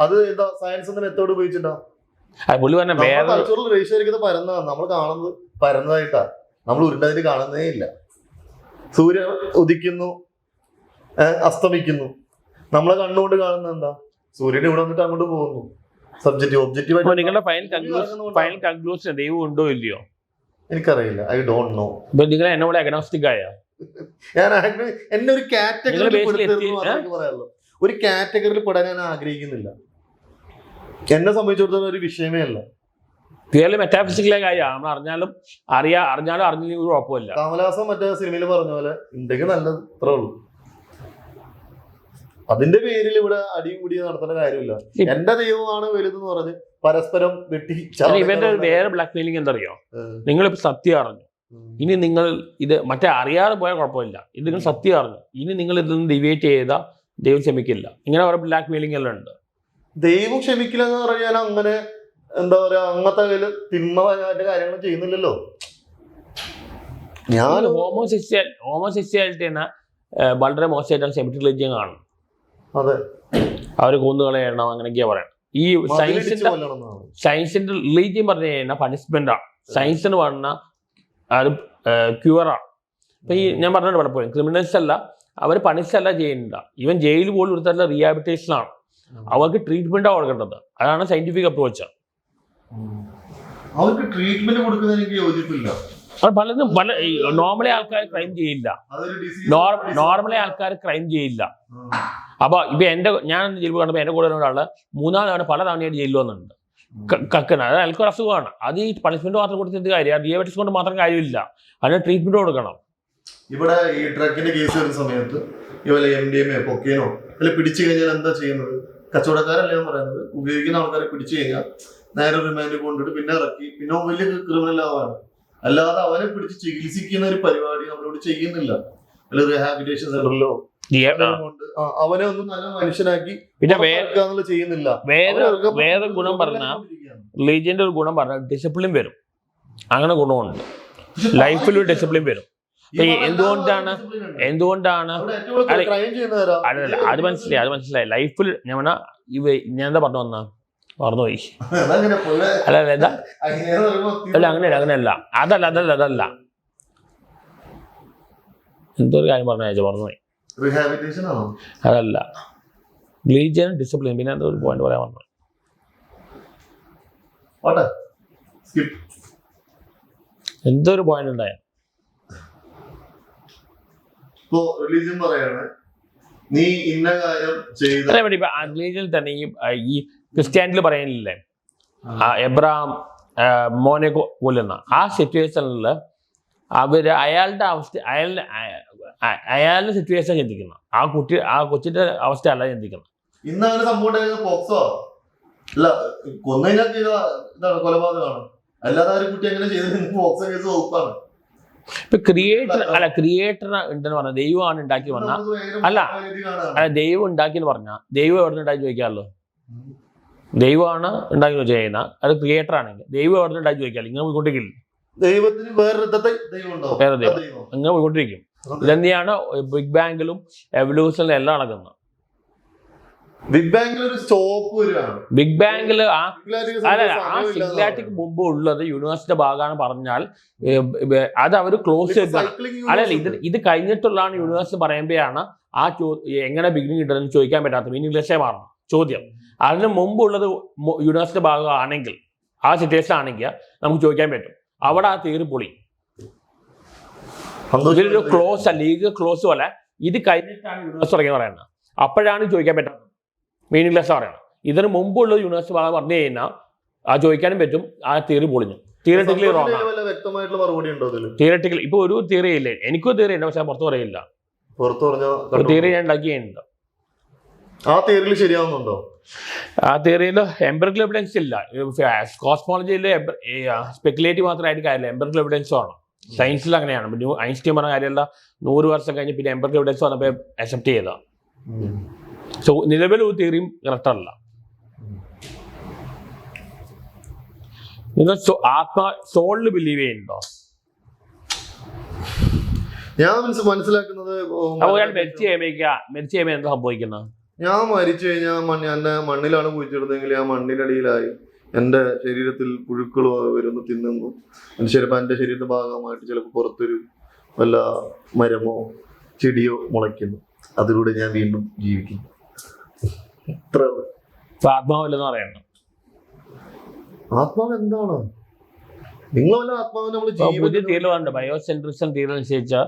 അത് എന്താ സയൻസിന്റെ മെത്തേഡ് ഉപയോഗിച്ചിട്ടാ തലച്ചോറിൽ രജിസ്റ്റർ ചെയ്തിരിക്കുന്നത് പരന്നതാണ്, നമ്മൾ കാണുന്നത് പരന്നതായിട്ടാ, നമ്മൾ ഉരുണ്ടതിന് കാണുന്നേ ഇല്ല. സൂര്യൻ ഉദിക്കുന്നു, അസ്തമിക്കുന്നു, നമ്മളെ കണ്ണുകൊണ്ട് കാണുന്നത് എന്താ, സൂര്യൻ ഇവിടെ വന്നിട്ട് അങ്ങോട്ട് പോകുന്നു. Subjective objective. നിങ്ങളുടെ ഫൈനൽ കൺക്ലൂഷൻ ദൈവം ഉണ്ടോ ഇല്ലയോ എനിക്കറിയില്ല, ഐ ഡോണ്ട് നോ. നിങ്ങൾ എന്നെ പോലെ അഗ്നോസ്റ്റിക് ആയ ഞാൻ എന്നെ ഒരു കാറ്റഗറിയിൽ പെടാൻ ഞാൻ ആഗ്രഹിക്കുന്നില്ല. എന്നെ സംബന്ധിച്ചിടത്തോളം ഒരു വിഷയമേ അല്ല. ക്ലിയർലി മെറ്റാഫിസിക്കലായ കാര്യമാണ്, നമ്മൾ അറിഞ്ഞാലും അറിഞ്ഞില്ലെങ്കിൽ കുഴപ്പമില്ല. കമലഹാസൻ മറ്റേ സിനിമയിൽ പറഞ്ഞ പോലെ ഉണ്ടെങ്കിൽ നല്ലത്, അത്രേ ഉള്ളൂ. അതിന്റെ പേരിൽ ഇവിടെ അടികൂടി നടത്തേണ്ട കാര്യമില്ല. എന്റെ ദൈവമാണ് വലുതെന്ന് പറഞ്ഞ് പരസ്പരം വെട്ടി. ഇവന്റെ വേറെ ബ്ലാക്ക് മെയിലിംഗ് എന്തറിയോ, നിങ്ങളിപ്പോ സത്യം അറിഞ്ഞു, ഇനി നിങ്ങൾ ഇത് മറ്റേ അറിയാതെ പോയാൽ കുഴപ്പമില്ല, ഇത് നിങ്ങൾ സത്യം അറിഞ്ഞു, ഇനി നിങ്ങൾ ഇതൊന്നും ഡിവേറ്റ് ചെയ്താൽ ദൈവം ക്ഷമിക്കില്ല. ഇങ്ങനെ കുറെ ബ്ലാക്ക് മെയിലിംഗ് എല്ലാം ഉണ്ട്. ദൈവം ക്ഷമിക്കില്ല എന്ന് പറഞ്ഞാൽ അങ്ങനെ എന്താ പറയാ, അങ്ങനത്തെ കയ്യില് തിന്മപരമായിട്ട് കാര്യങ്ങൾ ചെയ്യുന്നില്ലല്ലോ. ഞാൻ ഹോമോസെക്സ്വാലിറ്റി എന്ന വളരെ മോശമായിട്ടാണ് സെമിറ്റിക് റിലീജിയൻ കാണുന്നത്. അതെ, അവര് കൊന്നുകളയണം അങ്ങനെയൊക്കെയാ പറയണം. ഈ സയൻസിന്റെ റിലീജിയൻ പറഞ്ഞു കഴിഞ്ഞാൽ പണിഷ്മെന്റാണ്, സയൻസിന് പറഞ്ഞ അത് ക്യൂറാണ്. ഇപ്പൊ ഈ ഞാൻ പറഞ്ഞിട്ട് പലപ്പോഴും ക്രിമിനൽസ് അല്ല, അവർ പണിഷല്ല ചെയ്യുന്നില്ല, ഈവൻ ജയിൽ പോലും ഒരു തരത്തിലുള്ള റീഹാബിലിറ്റേഷൻ ആണ്, അവർക്ക് ട്രീറ്റ്മെന്റാണ് കൊടുക്കേണ്ടത്. അതാണ് സയന്റിഫിക് അപ്രോച്ച്. അവർക്ക് ട്രീറ്റ്മെന്റ് കൊടുക്കുന്നതിന് എനിക്ക് യോജിപ്പില്ല. അത് പലതും നോർമലി ആൾക്കാർ ക്രൈം ചെയ്യില്ല, അപ്പൊ ഇപ്പൊ ഞാൻ ജയിലിൽ കണ്ടപ്പോൾ എന്റെ കൂടെ ഒരാള് 3 തവണ പല തവണയായിട്ട് ജയിലിൽ വന്നിട്ടുണ്ട്. കക്കണ, അത് അയാൾക്കൊരു അസുഖമാണ്. അത് ഈ പണിഷ്മെന്റ് മാത്രം കൊടുത്തിട്ട് കാര്യം, റിഹാബിലിറ്റേഷൻ കൊണ്ട് മാത്രം കാര്യമില്ല, അതിന് ട്രീറ്റ്മെന്റ് കൊടുക്കണം. ഇവിടെ ഈ ഡ്രഗിന്റെ കേസ് വരുന്ന സമയത്ത് ഇതുപോലെ MDMA കൊക്കൈനോ അല്ലെ പിടിച്ചു കഴിഞ്ഞാൽ എന്താ ചെയ്യുന്നത്? കച്ചവടക്കാരല്ല ഞാൻ പറയുന്നത്, ഉപയോഗിക്കുന്ന ആൾക്കാരെ പിടിച്ചു കഴിഞ്ഞാൽ നേരെ റിമാൻഡ് കൊണ്ടിട്ട് പിന്നെ ഇറക്കി, പിന്നെ വലിയ ക്രിമിനൽ ആവാണ്. അല്ലാതെ അവനെ പിടിച്ച് ചികിത്സിക്കുന്ന ഒരു പരിപാടി നമ്മളിവിടെ ചെയ്യുന്നില്ല. അല്ല റീഹാബിലിറ്റേഷൻ സെന്ററിലോ അവനെ ഒന്ന് നല്ല മനുഷ്യനാക്കി പിന്നെ ചെയ്യുന്നില്ല. വേറെ ഗുണം പറഞ്ഞ റിലീജിയന്റെ ഒരു ഗുണം പറഞ്ഞാൽ ഡിസിപ്ലിൻ വരും. അങ്ങനെ ഗുണമുണ്ട്, ലൈഫിൽ ഒരു ഡിസിപ്ലിൻ വരും. എന്തുകൊണ്ടാണ് അത് മനസ്സിലായി ലൈഫിൽ ഞാൻ എന്താ പറഞ്ഞു വന്ന മറന്നുപോയി. അങ്ങനെയല്ല അതല്ല എന്തൊരു കാര്യം പറഞ്ഞു മറന്നുപോയി. അതല്ല റിലീജിയൻ ഡിസിപ്ലിൻ, പിന്നെ എന്തോ ഒരു പോയിന്റ് പറയാൻ വന്നു. എന്തോ ഒരു പോയിന്റ് ഉണ്ടായ റിലീജിയനിൽ തന്നെ ഈ ക്രിസ്ത്യാനിറ്റിയിൽ പറയുന്നില്ലേ, എബ്രഹാം മോനെ കൊല്ലുന്ന ആ സിറ്റുവേഷനിൽ അവര് അയാളുടെ സിറ്റുവേഷൻ ചിന്തിക്കണം, ആ കൊച്ചിന്റെ അവസ്ഥ അല്ല ചിന്തിക്കണം. ഇന്നങ്ങനെ സംഭവം കൊലപാതകമാണ്. അല്ലാതെ ആ ഒരു കുട്ടി അങ്ങനെ ചെയ്തത് ബോക്സ് കേസ് വകുപ്പാണ്. ഇപ്പൊ ക്രിയേറ്റർ ഉണ്ടെന്ന് പറഞ്ഞ ദൈവമാണ് ഉണ്ടാക്കി പറഞ്ഞ അല്ല ദൈവം ഉണ്ടാക്കിയെന്ന് പറഞ്ഞ ദൈവം എവിടെ നിന്ന് ഉണ്ടാക്കി ചോദിക്കാമല്ലോ. ദൈവമാണ് ഉണ്ടാക്കി ചോദിച്ചാൽ അത് ക്രിയേറ്റർ ആണെങ്കിൽ ദൈവം എവിടെ നിന്ന് ഉണ്ടാക്കി ചോദിക്കാമല്ലോ. ഇങ്ങനെ പോയിക്കൊണ്ടിരിക്കില്ല. ദൈവത്തിന് വേറെ ദൈവം ഇങ്ങനെ പോയിക്കൊണ്ടിരിക്കും. ഇതെന്തിയാണ് ബിഗ് ബാങ്കിലും എവല്യൂഷനിലും എല്ലാം നടക്കുന്നത്. ബിഗ് ബാങ്കിൽ ഒരു സ്റ്റോപ്പ് വരികയാണ്. ബിഗ് ബാങ്കിൽ ആ സിംഗുലാരിറ്റിക്ക് മുമ്പ് ഉള്ളത് യൂണിവേഴ്സിന്റെ ഭാഗമാണ് പറഞ്ഞാൽ അത് അവർ ക്ലോസ് ചെയ്താണ്. അല്ലല്ല ഇത് കഴിഞ്ഞിട്ടുള്ളതാണ് യൂണിവേഴ്സ് പറയുമ്പോഴാണ് ആ എങ്ങനെ ബിഗിനിങ് കിട്ടുന്നത് ചോദിക്കാൻ പറ്റാത്ത മീനിംഗ്ലെസ്സേ മാറണം ചോദ്യം. അതിന് മുമ്പുള്ളത് യൂണിവേഴ്സിന്റെ ഭാഗമാണെങ്കിൽ ആ സിറ്റുവേഷൻ ആണെങ്കിൽ നമുക്ക് ചോദിക്കാൻ പറ്റും. അവിടെ ആ തീര് പൊളി. ഇതിലൊരു ക്ലോസ് ലീഗ് ക്ലോസ് പോലെ ഇത് കഴിഞ്ഞിട്ടാണ് യൂണിവേഴ്സ് തുടങ്ങി പറയുന്നത്. അപ്പോഴാണ് ചോദിക്കാൻ പറ്റാത്തത്. മീനിംഗ്ലെസ് പറയണം. ഇതിന് മുമ്പുള്ള യൂണിവേഴ്സ് ഭാഗം പറഞ്ഞു കഴിഞ്ഞാൽ ആ ചോദിക്കാനും പറ്റും. ആ തിയറി പൊളിഞ്ഞു. Theoretically wrong. തിയററ്റിക്കലി ഇപ്പൊ ഒരു തിയറി ഇല്ലേ. എനിക്കും തിയറി ഉണ്ട്, പക്ഷെ പുറത്ത് പറയില്ല. തിയറി ഞാൻ ഉണ്ടാക്കിയുണ്ട്. ആ തിയറിയിൽ ശരിയാവുന്നുണ്ടോ? ആ തിയറിയിൽ എംപിറിക്കൽ എവിഡൻസ് ഇല്ല. കോസ്മോളജിയിൽ സ്പെക്കുലേറ്റീവ് മാത്രമായിട്ട് കാര്യമില്ല, എംപിറിക്കൽ എവിഡൻസും ആണ്. സയൻസിൽ അങ്ങനെയാണ്. ഐൻസ്റ്റീൻ പറഞ്ഞ കാര്യമല്ല, 100 വർഷം കഴിഞ്ഞ് പിന്നെ എംപിറിക്കൽ എവിഡൻസ് വന്നപ്പോൾ അക്സെപ്റ്റ് ചെയ്ത. സോ നിലവിൽ ഒരു തിയറിയും കറക്റ്റ് അല്ല. നിങ്ങൾ സോളിൽ ബിലീവ് ചെയ്യുന്നുണ്ടോ? ഞാൻ മനസ്സിലാക്കുന്നത് മരിച്ചു കഴിയുമ്പോൾ എന്താ സംഭവിക്കുന്നത്? ഞാൻ മരിച്ചു കഴിഞ്ഞാൽ എന്നെ മണ്ണിലാണ് കുഴിച്ചിടുന്നതെങ്കിൽ ആ മണ്ണിനടിയിലായി എൻ്റെ ശരീരത്തിൽ പുഴുക്കൾ വരുന്നു, തിന്നുന്നു. ചിലപ്പോൾ എൻ്റെ ശരീരത്തിന്റെ ഭാഗമായിട്ട് ചിലപ്പോൾ പുറത്തൊരു വല്ല മരമോ ചെടിയോ മുളയ്ക്കുന്നു. അതിലൂടെ ഞാൻ വീണ്ടും ജീവിക്കുന്നു. ആത്മാവില്ലെന്ന് പറയണം. ആത്മാവ് എന്താണ്? നിങ്ങളല്ല ആത്മാവ്. നമ്മൾ പുതിയ തിയറി പറഞ്ഞിട്ടുണ്ട്, ബയോസെൻട്രിസം തിയറി അനുസരിച്ച്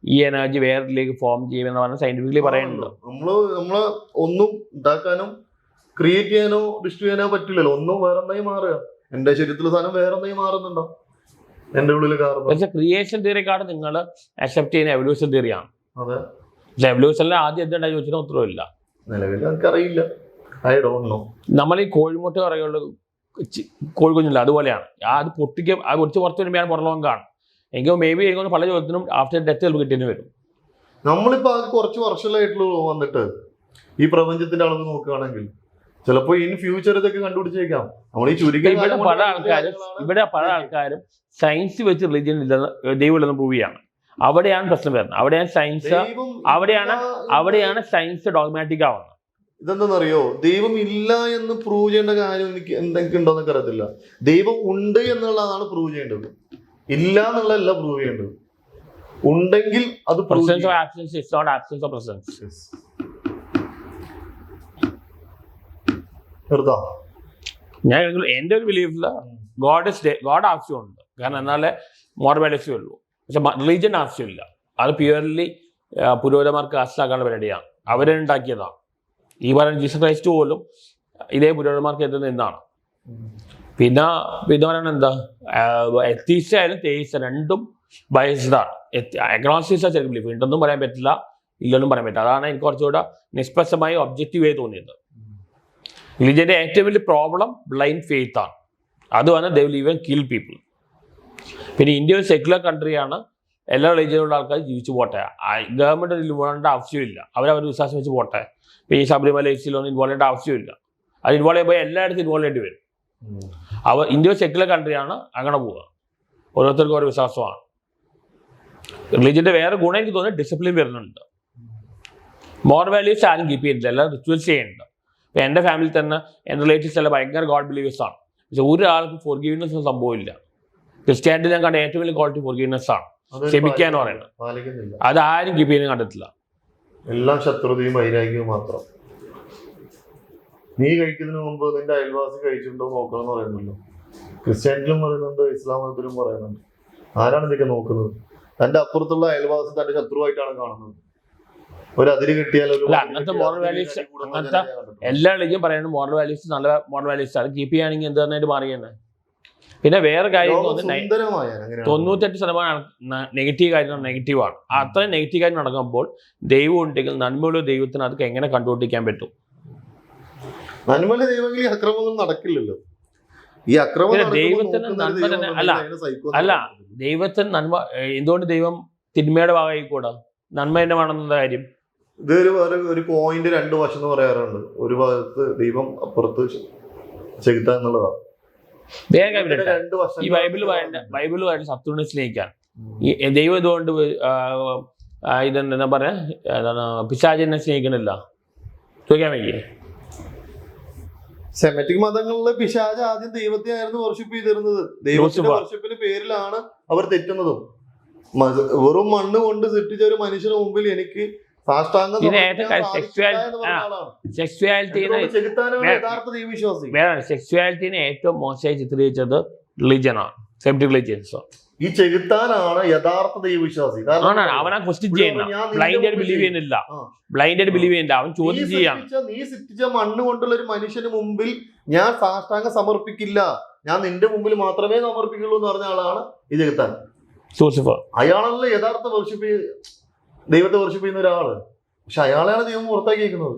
ഈ എനർജി വേറെയിലേക്ക് ഫോം ചെയ്യുമെന്ന് പറഞ്ഞാൽ സയന്റിഫിക്കലി പറയുന്നുണ്ട്. നമ്മള് ഒന്നും ഉണ്ടാക്കാനോ ക്രിയേറ്റ് ചെയ്യാനോ ഡിസ്ട്രോയ് ചെയ്യാനോ പറ്റില്ലല്ലോ. ഒന്നും വേറെ എന്തെങ്കിലും മാറുക. എന്റെ ശരീരത്തിലെ സാധനം വേറെ എന്തെങ്കിലും മാറുന്നുണ്ടോ? എന്റെ ഉള്ളിൽ കാരണം ക്രിയേഷൻ തിയറിക്കാണ് നിങ്ങൾ അക്സെപ്റ്റ് ചെയ്യുന്ന എവല്യൂഷൻ തിയറിയാണ്. അതെ. പക്ഷെ എവല്യൂഷനിൽ ആദ്യം എന്താ ചോദിച്ചാൽ ഉത്തരവില്ല. നിലവിൽ എനിക്കറിയില്ല. I don't know. നമ്മൾ ഈ കോഴിമുട്ട പറയുള്ള കോഴിക്കുഞ്ഞില്ല, അതുപോലെയാണ്. അത് പൊട്ടിച്ച് പുറത്ത് വരുമ്പോഴാണ് പുറലോകം കാണും. എങ്കിലും മേ ബി എനിക്ക് പല ചോദ്യത്തിനും ആഫ്റ്റർ ഡെത്ത് ചിലപ്പോൾ കിട്ടിയെന്ന് വരും. നമ്മളിപ്പോ കുറച്ച് വർഷങ്ങളായിട്ടുള്ള വന്നിട്ട് ഈ പ്രപഞ്ചത്തിന്റെ അളവ് നോക്കുകയാണെങ്കിൽ ചിലപ്പോ ഇൻ ഫ്യൂച്ചർ ഇതൊക്കെ കണ്ടുപിടിച്ചേക്കാം. നമ്മൾ ഈ ചുരുക്കം ഇവിടെ പല ആൾക്കാരും സയൻസ് വെച്ച് റിലീജിയൻ ഇല്ലെന്ന് ദൈവമില്ലെന്ന് പ്രൂവ് ചെയ്യാണ്. അവിടെയാണ് പ്രശ്നം വരുന്നത്. അവിടെയാണ് സയൻസ് ഡോഗ്മാറ്റിക് ആവുന്നത്. ഇതെന്താണെന്നറിയോ? ദൈവം ഇല്ല എന്ന് പ്രൂവ് ചെയ്യേണ്ട കാര്യം എനിക്ക് എന്തെങ്കിലും ഉണ്ടോന്നൊക്കെ അറിയത്തില്ല. ദൈവം ഉണ്ട് എന്നുള്ളതാണ് പ്രൂവ് ചെയ്യേണ്ടത്, ഇല്ല എന്നുള്ളതല്ല പ്രൂവ് ചെയ്യേണ്ടത്. ഉണ്ടെങ്കിൽ അത് ഞാൻ എന്റെ ഒരു ബിലീഫില് ഗോഡ് ആവശ്യമുണ്ട്. കാരണം എന്നാലേ മോർ വാല്യൂസേ ഉള്ളൂ. പക്ഷെ റിലീജിയൻ ആവശ്യമില്ല. അത് പ്യുവർലി പുരോഹിതന്മാർക്ക് ആശ്രയിക്കാനുള്ള പരിപാടിയാണ്. അവരുണ്ടാക്കിയതാണ്. ഈ പറയുന്ന ജീസസ് ക്രൈസ്റ്റ് പോലും ഇതേ പുരോഹിതന്മാർക്ക് എത്തുന്ന എന്നാണ്. പിന്നെ പറയുന്നത് എന്താ, എത്തീസ്റ്റ് ആയാലും തേയിസ്റ്റ് രണ്ടും ബയസ്ഡാണ്. എഗ്നോസ്റ്റിക്സ് ചെറിയ ബിലീഫ് ഉണ്ടെന്നും പറയാൻ പറ്റില്ല, ഇല്ലെന്നും പറയാൻ പറ്റില്ല. അതാണ് എനിക്ക് കുറച്ചുകൂടെ നിഷ്പക്ഷമായി ഒബ്ജക്റ്റീവായി തോന്നിയത്. റിലീജിയന്റെ ഏറ്റവും വലിയ പ്രോബ്ലം ബ്ലൈൻഡ് ഫെയ്ത്ത് ആണ്. അത് വന്ന് they will even kill people. പിന്നെ ഇന്ത്യ ഒരു സെക്യുലർ കൺട്രിയാണ്. എല്ലാ റിലീജിയനുള്ള ആൾക്കാർ ജീവിച്ചു പോട്ടെ. ഗവൺമെന്റ് ഇൻവോൾവ് ചെയ്യേണ്ട ആവശ്യമില്ല. അവരവർ വിശ്വാസം വെച്ച് പോട്ടെ. ഇപ്പോൾ ഈ ശബരിമല ഇഷ്യൂലൊന്നും ഇൻവോൾവ് ചെയ്യേണ്ട ആവശ്യമില്ല. അത് ഇൻവോൾവ് ചെയ്യുമ്പോൾ എല്ലായിടത്തും ഇൻവോൾവ് ചെയ്യേണ്ടി വരും. ഇന്ത്യ ഒരു സെക്യുലർ കൺട്രിയാണ്, അങ്ങനെ പോവുക. ഓരോരുത്തർക്കും ഓരോ വിശ്വാസമാണ്. റിലീജിയന്റെ വേറെ ഗുണം എനിക്ക് തോന്നുന്നത് ഡിസിപ്ലിൻ വരുന്നുണ്ട്. മോർ വാല്യൂസ് ആരും കീപ്പ് ചെയ്യുന്നില്ല, എല്ലാം റിച്വൽസ് ചെയ്യുന്നുണ്ട്. ഇപ്പം എൻ്റെ ഫാമിലി തന്നെ എൻ്റെ റിലേറ്റീവ്സ് എല്ലാം ഭയങ്കര ഗോഡ് ബിലീവേഴ്സ് ആണ്. പക്ഷെ ഒരാൾക്ക് ഫോർഗീവ്നെസ് ഒന്നും സംഭവമില്ല. ക്രിസ്ത്യാനിറ്റി ഞാൻ കണ്ട ഏറ്റവും വലിയ ക്വാളിറ്റി ഫോർഗീവ്നെസ് ആണ്. ക്ഷമിക്കാന്ന് പറയുന്നത് അതാരും കീപ്പ് ചെയ്യുന്നത് കണ്ടിട്ടില്ല. എല്ലാം ശത്രുതയും വൈരാഗ്യവും മാത്രം. നീ കഴിക്കുന്നതിന് മുമ്പ് നിന്റെ അയൽവാസി കഴിച്ചിട്ടുണ്ടോ നോക്കണം എന്ന് പറയുന്നല്ലോ. ക്രിസ്ത്യാനിറ്റിയിലും പറയുന്നുണ്ട്, ഇസ്ലാം മതത്തിലും പറയുന്നുണ്ട്. ആരാണ് ഇതൊക്കെ നോക്കുന്നത്? തന്റെ അപ്പുറത്തുള്ള അയൽവാസി തന്റെ ശത്രുവായിട്ടാണ് കാണുന്നത്. ഒരു അതിര് കിട്ടിയാൽ അങ്ങനത്തെ മോറൽ വാല്യൂസ്, അങ്ങനത്തെ എല്ലാ റിലീജിയനും പറയുന്നത് മോറൽ വാല്യൂസ് നല്ല മോറൽ വാല്യൂസ് അത് കീപ്പ് ചെയ്യുകയാണെങ്കിൽ എന്തായിട്ട് മാറിയെന്ന്. പിന്നെ വേറെ കാര്യം 98% നെഗറ്റീവ് കാര്യം നെഗറ്റീവാണ്. അത്രയും നെഗറ്റീവ് കാര്യം നടക്കുമ്പോൾ ദൈവം ഉണ്ടെങ്കിൽ നന്മയുള്ള ദൈവത്തിന് അതൊക്കെ എങ്ങനെ കണ്ടുപിടിക്കാൻ പറ്റും? നന്മയുള്ള ദൈവങ്ങളിൽ അക്രമങ്ങൾ നടക്കില്ലല്ലോ. ഈ അക്രമം നടക്കുമ്പോൾ ദൈവത്തിന് നോക്കുന്ന നന്മ ദൈവം തന്നെ ഉണ്ടെങ്കിൽ അല്ല. അതിനെ സൈക്കോ അല്ല. എന്ന് പറയുന്നത്. ദൈവത്തിന് നന്മ എന്തുകൊണ്ട് ദൈവം തിന്മയുടെ ഭാഗമായിക്കൂടാ? നന്മ തന്നെ വേണമെന്ന കാര്യം. ഇതൊരു ഒരു കോയിന്റെ രണ്ട് വശം എന്ന് പറയാറുണ്ട്. ഒരു ഭാഗത്ത് ദൈവം അപ്പുറത്ത് ചെകുത്ത എന്നുള്ളതാണ്. വേഗം രണ്ട് വശം ഈ ബൈബിള് പറയുന്ന ശത്രുവിനെ സ്നേഹിക്കാൻ ഈ ദൈവം ഇതുകൊണ്ട് ഇതെന്താ പറയാ, പിശാചിനെ സ്നേഹിക്കണില്ല ചോദിക്കാൻ വയ്യേ? സെമറ്റിക് മതങ്ങളിലെ പിശാച് ആദ്യം ദൈവത്തെ ആയിരുന്നു വർഷിപ്പ് ചെയ്തിരുന്നത്. ദൈവത്തിന്റെ വർഷിപ്പിന്റെ പേരിലാണ് അവർ തെറ്റുന്നതും. വെറും മണ്ണ് കൊണ്ട് സൃഷ്ടിച്ച ഒരു മനുഷ്യന് മുമ്പിൽ എനിക്ക് സെക്സ്വാലിറ്റിനെ ഏറ്റവും മോശമായി ചിത്രീകരിച്ചത് റിലീജിയനാണ്, സെപ്റ്റിക് റിലീജിയൻസ്. ഈ ചെകുത്താനാണ് യഥാർത്ഥ ദൈവവിശ്വാസി. അവനാ ക്വസ്റ്റ്യൻ ചെയ്യുന്ന, ബ്ലൈൻഡായിട്ട് ബിലീവ് ചെയ്യുന്നില്ല, അവൻ ചോദ്യം ചെയ്യാണ്. നീ സൃഷ്ടിച്ച മണ്ണ് കൊണ്ടുള്ള ഒരു മനുഷ്യന് മുമ്പിൽ ഞാൻ സാഷ്ടാംഗം സമർപ്പിക്കില്ല, ഞാൻ നിന്റെ മുമ്പിൽ മാത്രമേ സമർപ്പിക്കുള്ളൂ എന്ന് പറഞ്ഞ ആളാണ് ഈ ചെകുത്താൻ. ലൂസിഫർ അയാളല്ലേ യഥാർത്ഥ ദൈവത്തെ വർഷിപ്പ് ചെയ്യുന്ന ഒരാള്. പക്ഷെ അയാളെയാണ് ദൈവം പുറത്താക്കിയിരിക്കുന്നത്.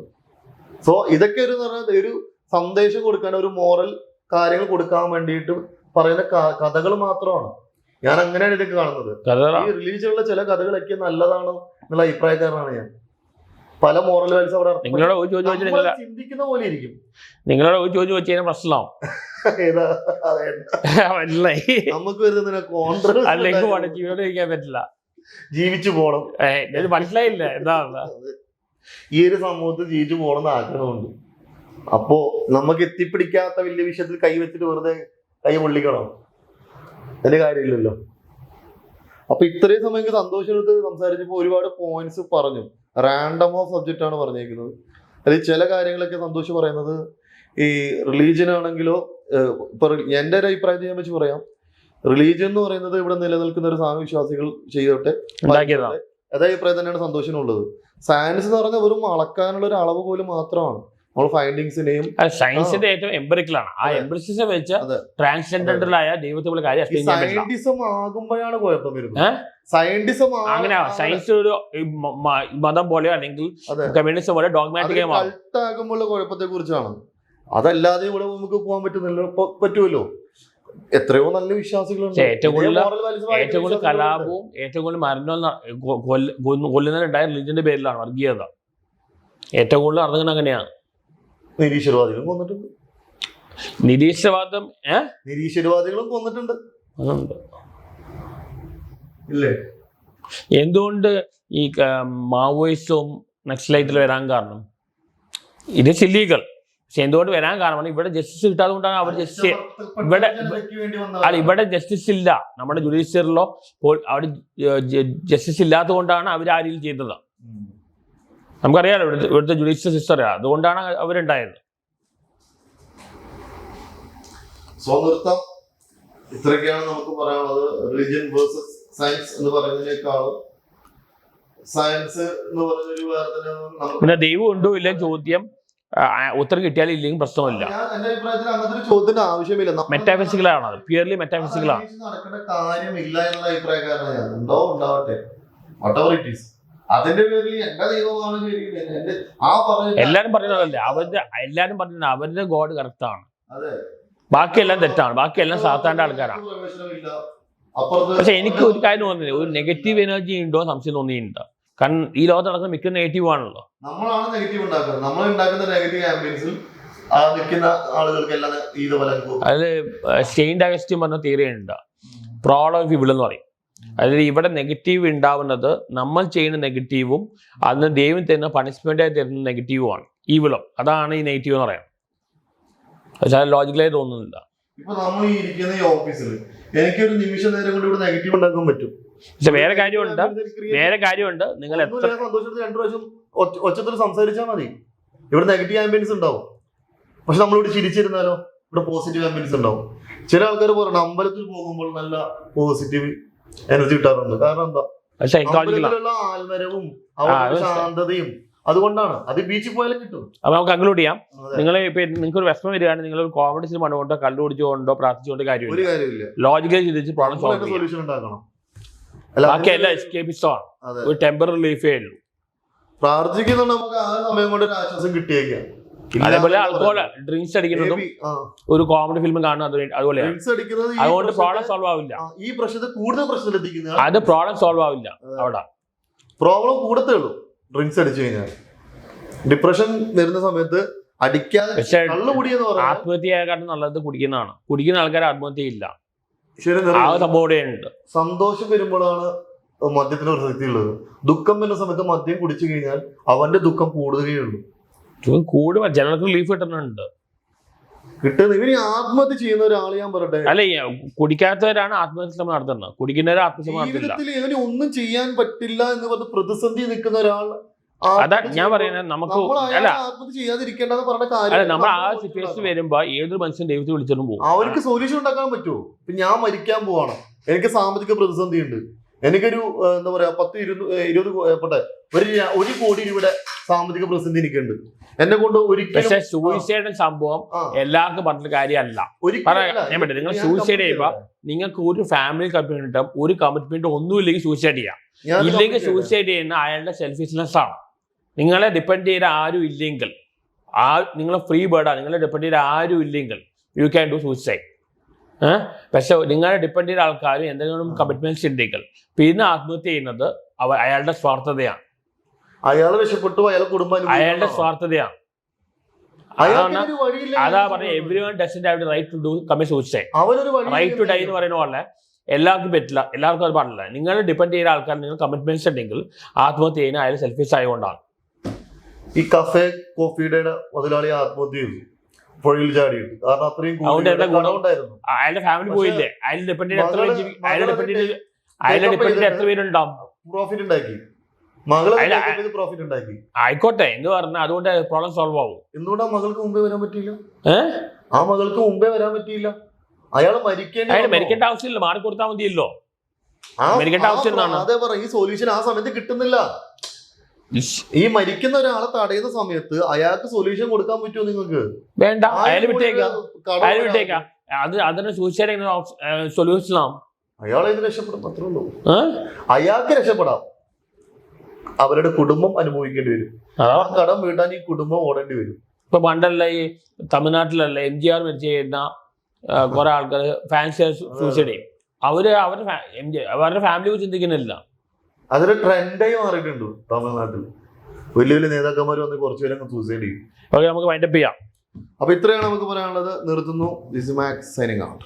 സോ ഇതൊക്കെ ഒരു സന്ദേശം കൊടുക്കാൻ, ഒരു മോറൽ കാര്യങ്ങൾ കൊടുക്കാൻ വേണ്ടിയിട്ട് പറയുന്ന കഥകൾ മാത്രമാണ്. ഞാൻ അങ്ങനെയാണ് ഇതൊക്കെ കാണുന്നത്. ഈ റിലീജിയനുള്ള ചില കഥകളൊക്കെ നല്ലതാണ് എന്നുള്ള അഭിപ്രായക്കാരനാണ് ഞാൻ. പല മോറൽ വാല്യൂസ് അവിടെ ചിന്തിക്കുന്ന പോലെ ഇരിക്കും. നിങ്ങളോട് ഒരു ചോദ്യം വെച്ചാൽ പ്രശ്നമാവും. നമുക്ക് വരുന്നതിനെ ജീവിക്കാൻ പറ്റില്ല, ജീവിച്ചു പോണം. മനസ്സിലായില്ല എന്താ ഈ ഒരു സമൂഹത്തിൽ ജീവിച്ചു പോകണമെന്ന് ആഗ്രഹമുണ്ട്. അപ്പോ നമുക്ക് എത്തിപ്പിടിക്കാത്ത വലിയ വിഷയത്തിൽ കൈവച്ചിട്ട് വെറുതെ കൈ പൊള്ളിക്കണം, അതിന്റെ കാര്യമില്ലല്ലോ. അപ്പൊ ഇത്രയും സമയം സന്തോഷം എടുത്ത് സംസാരിച്ചപ്പോ ഒരുപാട് പോയിന്റ്സ് പറഞ്ഞു. റാൻഡം ഓഫ് സബ്ജക്റ്റ് ആണ് പറഞ്ഞേക്കുന്നത്. അതിൽ ചില കാര്യങ്ങളൊക്കെ സന്തോഷം പറയുന്നത് ഈ റിലീജിയൻ ആണെങ്കിലോ, ഇപ്പൊ എന്റെ ഒരു അഭിപ്രായത്തിൽ ഞാൻ വെച്ച് പറയാം, റിലീജിയൻ എന്ന് പറയുന്നത് ഇവിടെ നിലനിൽക്കുന്ന ഒരു സാമൂഹ്യവിശ്വാസികൾ ചെയ്തോട്ടെ, അതേ അഭിപ്രായം തന്നെയാണ് സന്തോഷനുള്ളത്. സയൻസ് എന്ന് പറഞ്ഞാൽ വെറും അളക്കാനുള്ള ഒരു അളവ് പോലും മാത്രമാണ്. നമ്മൾ ഫൈൻഡിങ്സിനെയും സയൻസിന്റെ ഏറ്റവും എംപറിക്കലാണ്. ആ എംപറിസിസം വെച്ച് ട്രാൻസ്ജെൻഡറിലായ ദൈവത്തെ കാര്യം സയന്റിസം ആകുമ്പോഴാണ് കുഴപ്പം വരുന്നത്. സയന്റിസം അങ്ങനെ സയൻസ് ഒരു മതം പോലെയോ അല്ലെങ്കിൽ കമ്മ്യൂണിസം പോലെ ഡോഗ്മാറ്റിക് ആകുമ്പോഴുള്ള കുഴപ്പത്തെ കുറിച്ചാണ്. അതല്ലാതെ ഇവിടെ നമുക്ക് പോകാൻ പറ്റുമല്ലോ. എത്രയോ നല്ല വിശ്വാസികളുണ്ട്. ഏറ്റവും കൂടുതൽ കലാപവും ഏറ്റവും കൂടുതൽ മരണവും കൊല്ലുന്നതിനുണ്ടായ റിലീജിയന്റെ പേരിലാണ് വർഗീയത. ഏറ്റവും കൂടുതൽ നടന്നത് അങ്ങനെയാണ്. നിരീശ്വരവാദികളും കൊന്നിട്ടുണ്ട്. നിരീശ്വരവാദികളും കൊന്നിട്ടുണ്ട്. ഇല്ലേ? എന്തുകൊണ്ട് ഈ മാവോയിസ്റ്റും നക്സലൈറ്റിൽ വരാൻ കാരണം? ഇത് ഇല്ലീഗൽ. പക്ഷെ എന്തുകൊണ്ട് വരാൻ കാരണം ഇവിടെ ജസ്റ്റിസ് കിട്ടാതെ കൊണ്ടാണ്. അവർ ഇവിടെ ജസ്റ്റിസ് ഇല്ല. നമ്മുടെ ജുഡീഷ്യറിലോ അവിടെ ജസ്റ്റിസ് ഇല്ലാത്തത് കൊണ്ടാണ് അവർ ആ രീതിയിൽ ചെയ്തത്. നമുക്കറിയാലോ ഇവിടുത്തെ ജുഡീഷ്യൽ സിസ്റ്റം, അതുകൊണ്ടാണ് അവരുണ്ടായത്. ഇത്രയൊക്കെയാണ് നമുക്ക് പറയാനുള്ളത്. റിലിജിയൻ വേഴ്സസ് സയൻസ് എന്ന് പറയുന്നതിനേക്കാളും സയൻസ് എന്ന് പറഞ്ഞൊരു വേറെ തന്നെ. പിന്നെ ദൈവം ഉണ്ടോ ഇല്ല ചോദ്യം ഉത്തരം കിട്ടിയാലും ഇല്ലെങ്കിൽ പ്രശ്നമില്ല. എന്റെ അഭിപ്രായത്തിൽ അങ്ങനത്തെ ഒരു ചോദ്യത്തിന് ആവശ്യമില്ല. മെറ്റാഫിസിക്കലാണ് അത്, പ്യൂർലി മെറ്റാഫിസിക്കലാണ്. നടക്കേണ്ട കാര്യമില്ല എന്നുള്ള അഭിപ്രായക്കാരനാണ്. ഉണ്ടോ ഉണ്ടാവട്ടെ, whatever it is. അതിന്റെ പേരിൽ എന്റെ ദൈവമാണ് ശരി, എല്ലാരും പറയുന്നതല്ലേ, എല്ലാരും പറയുന്നത് അവരുടെ ഗോഡ് കറക്റ്റ് ആണ്, ബാക്കിയെല്ലാം തെറ്റാണ്, ബാക്കിയെല്ലാം സാത്താന്റെ ആൾക്കാരാണ്. പക്ഷെ എനിക്ക് ഒരു കാര്യം തോന്നുന്നില്ല, ഒരു നെഗറ്റീവ് എനർജി ഉണ്ടോ സംശയം തോന്നിയിട്ടുണ്ട്. കാരണം ഈ ലോകത്ത് നടക്കുന്ന മിക്ക നെഗറ്റീവ് ആണല്ലോ. നമ്മളാണ് നെഗറ്റീവ് ഉണ്ടാക്കുന്നത്. നമ്മൾ ഉണ്ടാക്കുന്ന നെഗറ്റീവ് ആംബിയൻസിൽ നിൽക്കുന്ന ആളുകൾക്കെല്ലാം ഇതുപോലെ. അത് സ്റ്റെയിൻഡ് അഗസ്റ്റിൻ പറഞ്ഞ തിയറി ഉണ്ട്, പ്രോബ്ലം ഓഫ് ഇവിൾ എന്ന് പറയും. അതായത് ഇവിടെ നെഗറ്റീവ് ഉണ്ടാവുന്നത് നമ്മൾ ചെയ്യുന്ന നെഗറ്റീവും അതിന് ദൈവം തരുന്ന പണിഷ്മെന്റായി തരുന്ന നെഗറ്റീവുമാണ്, ഈവിളും. അതാണ് ഈ നെഗറ്റീവ് എന്ന് പറയുന്നത്. പക്ഷെ അത് ലോജിക്കലായി തോന്നുന്നില്ല. ഇപ്പൊ നമ്മൾ ഈ ഇരിക്കുന്ന ഈ ഓഫീസിൽ എനിക്കൊരു നിമിഷ നേരം കൊണ്ട് ഇവിടെ നെഗറ്റീവ് ഉണ്ടാക്കാൻ പറ്റും. പക്ഷെ വേറെ കാര്യമുണ്ട്, നിങ്ങൾ എത്ര സന്തോഷത്തിൽ 2 പ്രാവശ്യം ഒച്ചത്തിൽ സംസാരിച്ചാൽ മതി, ഇവിടെ നെഗറ്റീവ് ആംബിയൻസ് ഉണ്ടാവും. പക്ഷെ നമ്മളിവിടെ ചിരിച്ചിരുന്നാലോ ഇവിടെ പോസിറ്റീവ് ആംബിയൻസ് ഉണ്ടാവും. ചില ആൾക്കാർ പറയുന്നത് അമ്പലത്തിൽ പോകുമ്പോൾ നല്ല പോസിറ്റീവ് എനർജി കിട്ടാറുണ്ട്. കാരണം എന്താ? അമ്പലത്തിലുള്ള ആൽമരവും അവരുടെ ശാന്തതയും അതുകൊണ്ടാണ്. അത് ബീച്ചിൽ പോയാലും കിട്ടും. അപ്പൊ നമുക്ക് കൺക്ലൂഡ് ചെയ്യാം. നിങ്ങൾക്ക് ഒരു വിഷമം വരികയാണ്, നിങ്ങൾ ഒരു കോമഡി സിനിമ കണ്ടുകൊണ്ടോ കണ്ടുപിടിച്ചുകൊണ്ടോ പ്രാർത്ഥിച്ചുകൊണ്ടോ കാര്യമില്ല. ലോജിക്കലി ചിന്തിച്ച് പ്രോബ്ലം സൊല്യൂഷൻ ഉണ്ടാക്കണം. ബാക്കി എല്ലാം എസ്കേപ്പിസ്റ്റമാണ്, ഒരു ടെമ്പററി റിലീഫേ ഉള്ളൂ. പ്രാർത്ഥിക്കുന്നുണ്ട്, നമുക്ക് ആ സമയം കൊണ്ട് ഒരു ആശ്വാസം കിട്ടിയേക്കാം. അതേപോലെ ആൽക്കഹോൾ ഡ്രിങ്ക്സ് അടിക്കുന്നതും ഒരു കോമഡി ഫിലിം കാണുന്നത് അതുപോലെയാണ്. അതുകൊണ്ട് പ്രോബ്ലം സോൾവ് ആവില്ല. ഈ പ്രശ്നത്തെ കൂടുതൽ പ്രശ്നത്തിലെത്തിക്കുന്ന അത് പ്രോബ്ലം സോൾവ് ആവില്ല. അവിടെ പ്രോബ്ലം കൂടത്തേ ഉള്ളൂ. ഡ്രിങ്ക്സ് അടിച്ചു കഴിഞ്ഞാൽ ഡിപ്രഷൻ വരുന്ന സമയത്ത് അടിക്കാതെ ആത്മഹത്യയെക്കാട്ടും നല്ലത് കുടിക്കുന്നതാണ്. കുടിക്കുന്ന ആൾക്കാർ ആത്മഹത്യയില്ല. ശരി, ആ സംഭവം ഉണ്ട്. സന്തോഷം വരുമ്പോഴാണ് മദ്യത്തിന് പ്രസക്തി ഉള്ളത്. ദുഃഖം വരുന്ന സമയത്ത് മദ്യം കുടിച്ചു കഴിഞ്ഞാൽ അവന്റെ ദുഃഖം കൂടുകയേ ഉള്ളൂ. കൂടുക ജനങ്ങൾക്ക് റിലീഫ് കിട്ടുന്നുണ്ട്. കിട്ടുന്നത് ഇവന് ആത്മഹത്യ ചെയ്യുന്ന ഒരാൾ ഞാൻ പറയട്ടെ, അല്ല കുടിക്കാത്തവരാണ് ആത്മഹത്യ നടത്തുന്നത്. കുടിക്കുന്നവർ ആത്മഹത്യ ജീവിതത്തിൽ ഇവന് ഒന്നും ചെയ്യാൻ പറ്റില്ല എന്ന് പറഞ്ഞ് പ്രതിസന്ധി നിൽക്കുന്ന ഒരാൾ അതാ ഞാൻ പറയുന്നത്. നമുക്ക് അല്ല ആത്മഹത്യ ചെയ്യാതിരിക്കേണ്ടെന്ന് പറഞ്ഞ കാര്യം അല്ല, നമ്മൾ ആ സിറ്റുവേഷൻ വരുമ്പോ ഏതൊരു മനുഷ്യൻ ദൈവത്തിൽ വിളിച്ചിട്ടും പോകും. അവർക്ക് സൊല്യൂഷൻ ഉണ്ടാക്കാൻ പറ്റുമോ? ഇപ്പൊ ഞാൻ മരിക്കാൻ പോവാണ്, എനിക്ക് സാമ്പത്തിക പ്രതിസന്ധി ഉണ്ട്, എനിക്കൊരു എന്താ പറയാ 10-20 1 കോടി രൂപയുടെ സാമ്പത്തിക പ്രതിസന്ധി എനിക്കുണ്ട്, എന്നെ കൊണ്ട് ഒരിക്കലും. പക്ഷെ സൂയിസൈഡ് സംഭവം എല്ലാവർക്കും പറഞ്ഞ കാര്യമല്ല. ഞാൻ പറ്റും, നിങ്ങൾ സൂയിസൈഡ് ചെയ്യുമ്പോ നിങ്ങൾക്ക് ഒരു ഫാമിലി കമ്മിറ്റ്മെന്റ് ഒരു കമ്മിറ്റ്മെന്റ് ഒന്നും ഇല്ലെങ്കിൽ സൂയിസൈഡ് ചെയ്യാം. ഇല്ലെങ്കിൽ സൂയിസൈഡ് ചെയ്യുന്ന അയാളുടെ സെൽഫിഷ്നെസ് ആണ്. നിങ്ങളെ ഡിപ്പെൻഡ് ചെയ്ത ആരും ഇല്ലെങ്കിൽ, നിങ്ങൾ ഫ്രീ ബേർഡാണ്, നിങ്ങളെ ഡിപ്പെൻഡ് ചെയ്ത ആരും ഇല്ലെങ്കിൽ യു ക്യാൻ ഡു സൂയിസൈഡ്. പക്ഷെ നിങ്ങളെ ഡിപ്പെൻഡ് ചെയ്ത ആൾക്കാരും എന്തെങ്കിലും കമ്മിറ്റ്മെന്റ്സ് ഉണ്ടെങ്കിൽ പിന്നെ ആത്മഹത്യ ചെയ്യുന്നത് അയാളുടെ സ്വാർത്ഥതയാണ്. അയാൾ രക്ഷപ്പെട്ടു, അയാളുടെ സ്വാർത്ഥതയാണ്. അതാ പറഞ്ഞ every one doesn't have the right to do commit suicide. Right to die എന്ന് പറയുന്ന പോലെ എല്ലാവർക്കും പറ്റില്ല, എല്ലാവർക്കും അത് പാടില്ല. നിങ്ങൾ ഡിപ്പെൻഡ് ചെയ്യുന്ന ആൾക്കാർ നിങ്ങൾ കമ്മിറ്റ്മെന്റ്സ് ഉണ്ടെങ്കിൽ ആത്മഹത്യ ചെയ്യുന്ന അയാൾ സെൽഫിഷ് ആയതുകൊണ്ടാണ്. ഈ കഫേ കോഫിയുടെ മുതലാളി ആത്മഹത്യ ചെയ്തു, പുഴയിൽ ചാടിയിട്ട്. കാരണം അത്രയും ഉണ്ടായിരുന്നു. അയാളുടെ ഫാമിലി പോയില്ലേ? അയാൾ ഡിപ്പെൻഡ് ചെയ്ത് എത്ര പേരുണ്ടാവും? പ്രോഫിറ്റ് ഉണ്ടാക്കി, പ്രോഫിറ്റ് ഉണ്ടാക്കി. ആയിക്കോട്ടെ എന്ന് പറഞ്ഞാൽ അതുകൊണ്ട് പ്രോബ്ലം സോൾവ് ആവും. എന്തുകൊണ്ട് ആ മകൾക്ക് മുമ്പേ വരാൻ പറ്റിയില്ല? ആ മകൾക്ക് മുമ്പേ വരാൻ പറ്റിയില്ല. അയാൾ മരിക്കേണ്ട ആവശ്യമില്ല, മാറി കൊടുത്താൽ മതിയല്ലോ. മരിക്കേണ്ട ആവശ്യം എന്താണ്? അതേ പറ, ഈ സൊല്യൂഷൻ ആ സമയത്ത് കിട്ടുന്നില്ല. ഈ മരിക്കുന്ന ഒരാളെ തടയുന്ന സമയത്ത് അയാൾക്ക് സൊല്യൂഷൻ കൊടുക്കാൻ പറ്റുമോ നിങ്ങൾക്ക്? വേണ്ട, അയാൾ വിട്ടേക്കാം. അത് അതിന് സൂയിസൈഡ് സൊല്യൂഷനാണ്. അയാളെ രക്ഷപ്പെടും, അത്രേ ഉള്ളൂ. അയാൾക്ക് രക്ഷപ്പെടാം, അവരുടെ കുടുംബം അനുഭവിക്കേണ്ടി വരും. ആ കടം വീട്ടാൻ ഈ കുടുംബം ഓടേണ്ടി വരും. ഇപ്പൊ പണ്ടല്ല ഈ തമിഴ്നാട്ടിലല്ല MGR മരിച്ചു കഴിഞ്ഞ കുറെ ആൾക്കാർ ഫാൻസി സൂയിസൈഡ് ചെയ്യും. അവരുടെ ഫാമിലി ചിന്തിക്കുന്നില്ല. അതൊരു ട്രെൻഡായി മാറിയിട്ടുണ്ട് തമിഴ്നാട്ടിൽ. വലിയ വലിയ നേതാക്കന്മാർ വന്ന് കുറച്ചുപേരെ സൂയിസൈഡ് ചെയ്യും. ഓക്കെ, നമുക്ക് വൈൻഡപ്പ് ചെയ്യാം. അപ്പൊ ഇത്രയാണ് നമുക്ക് പറയാനുള്ളത്. നിർത്തുന്നു. This Max signing out.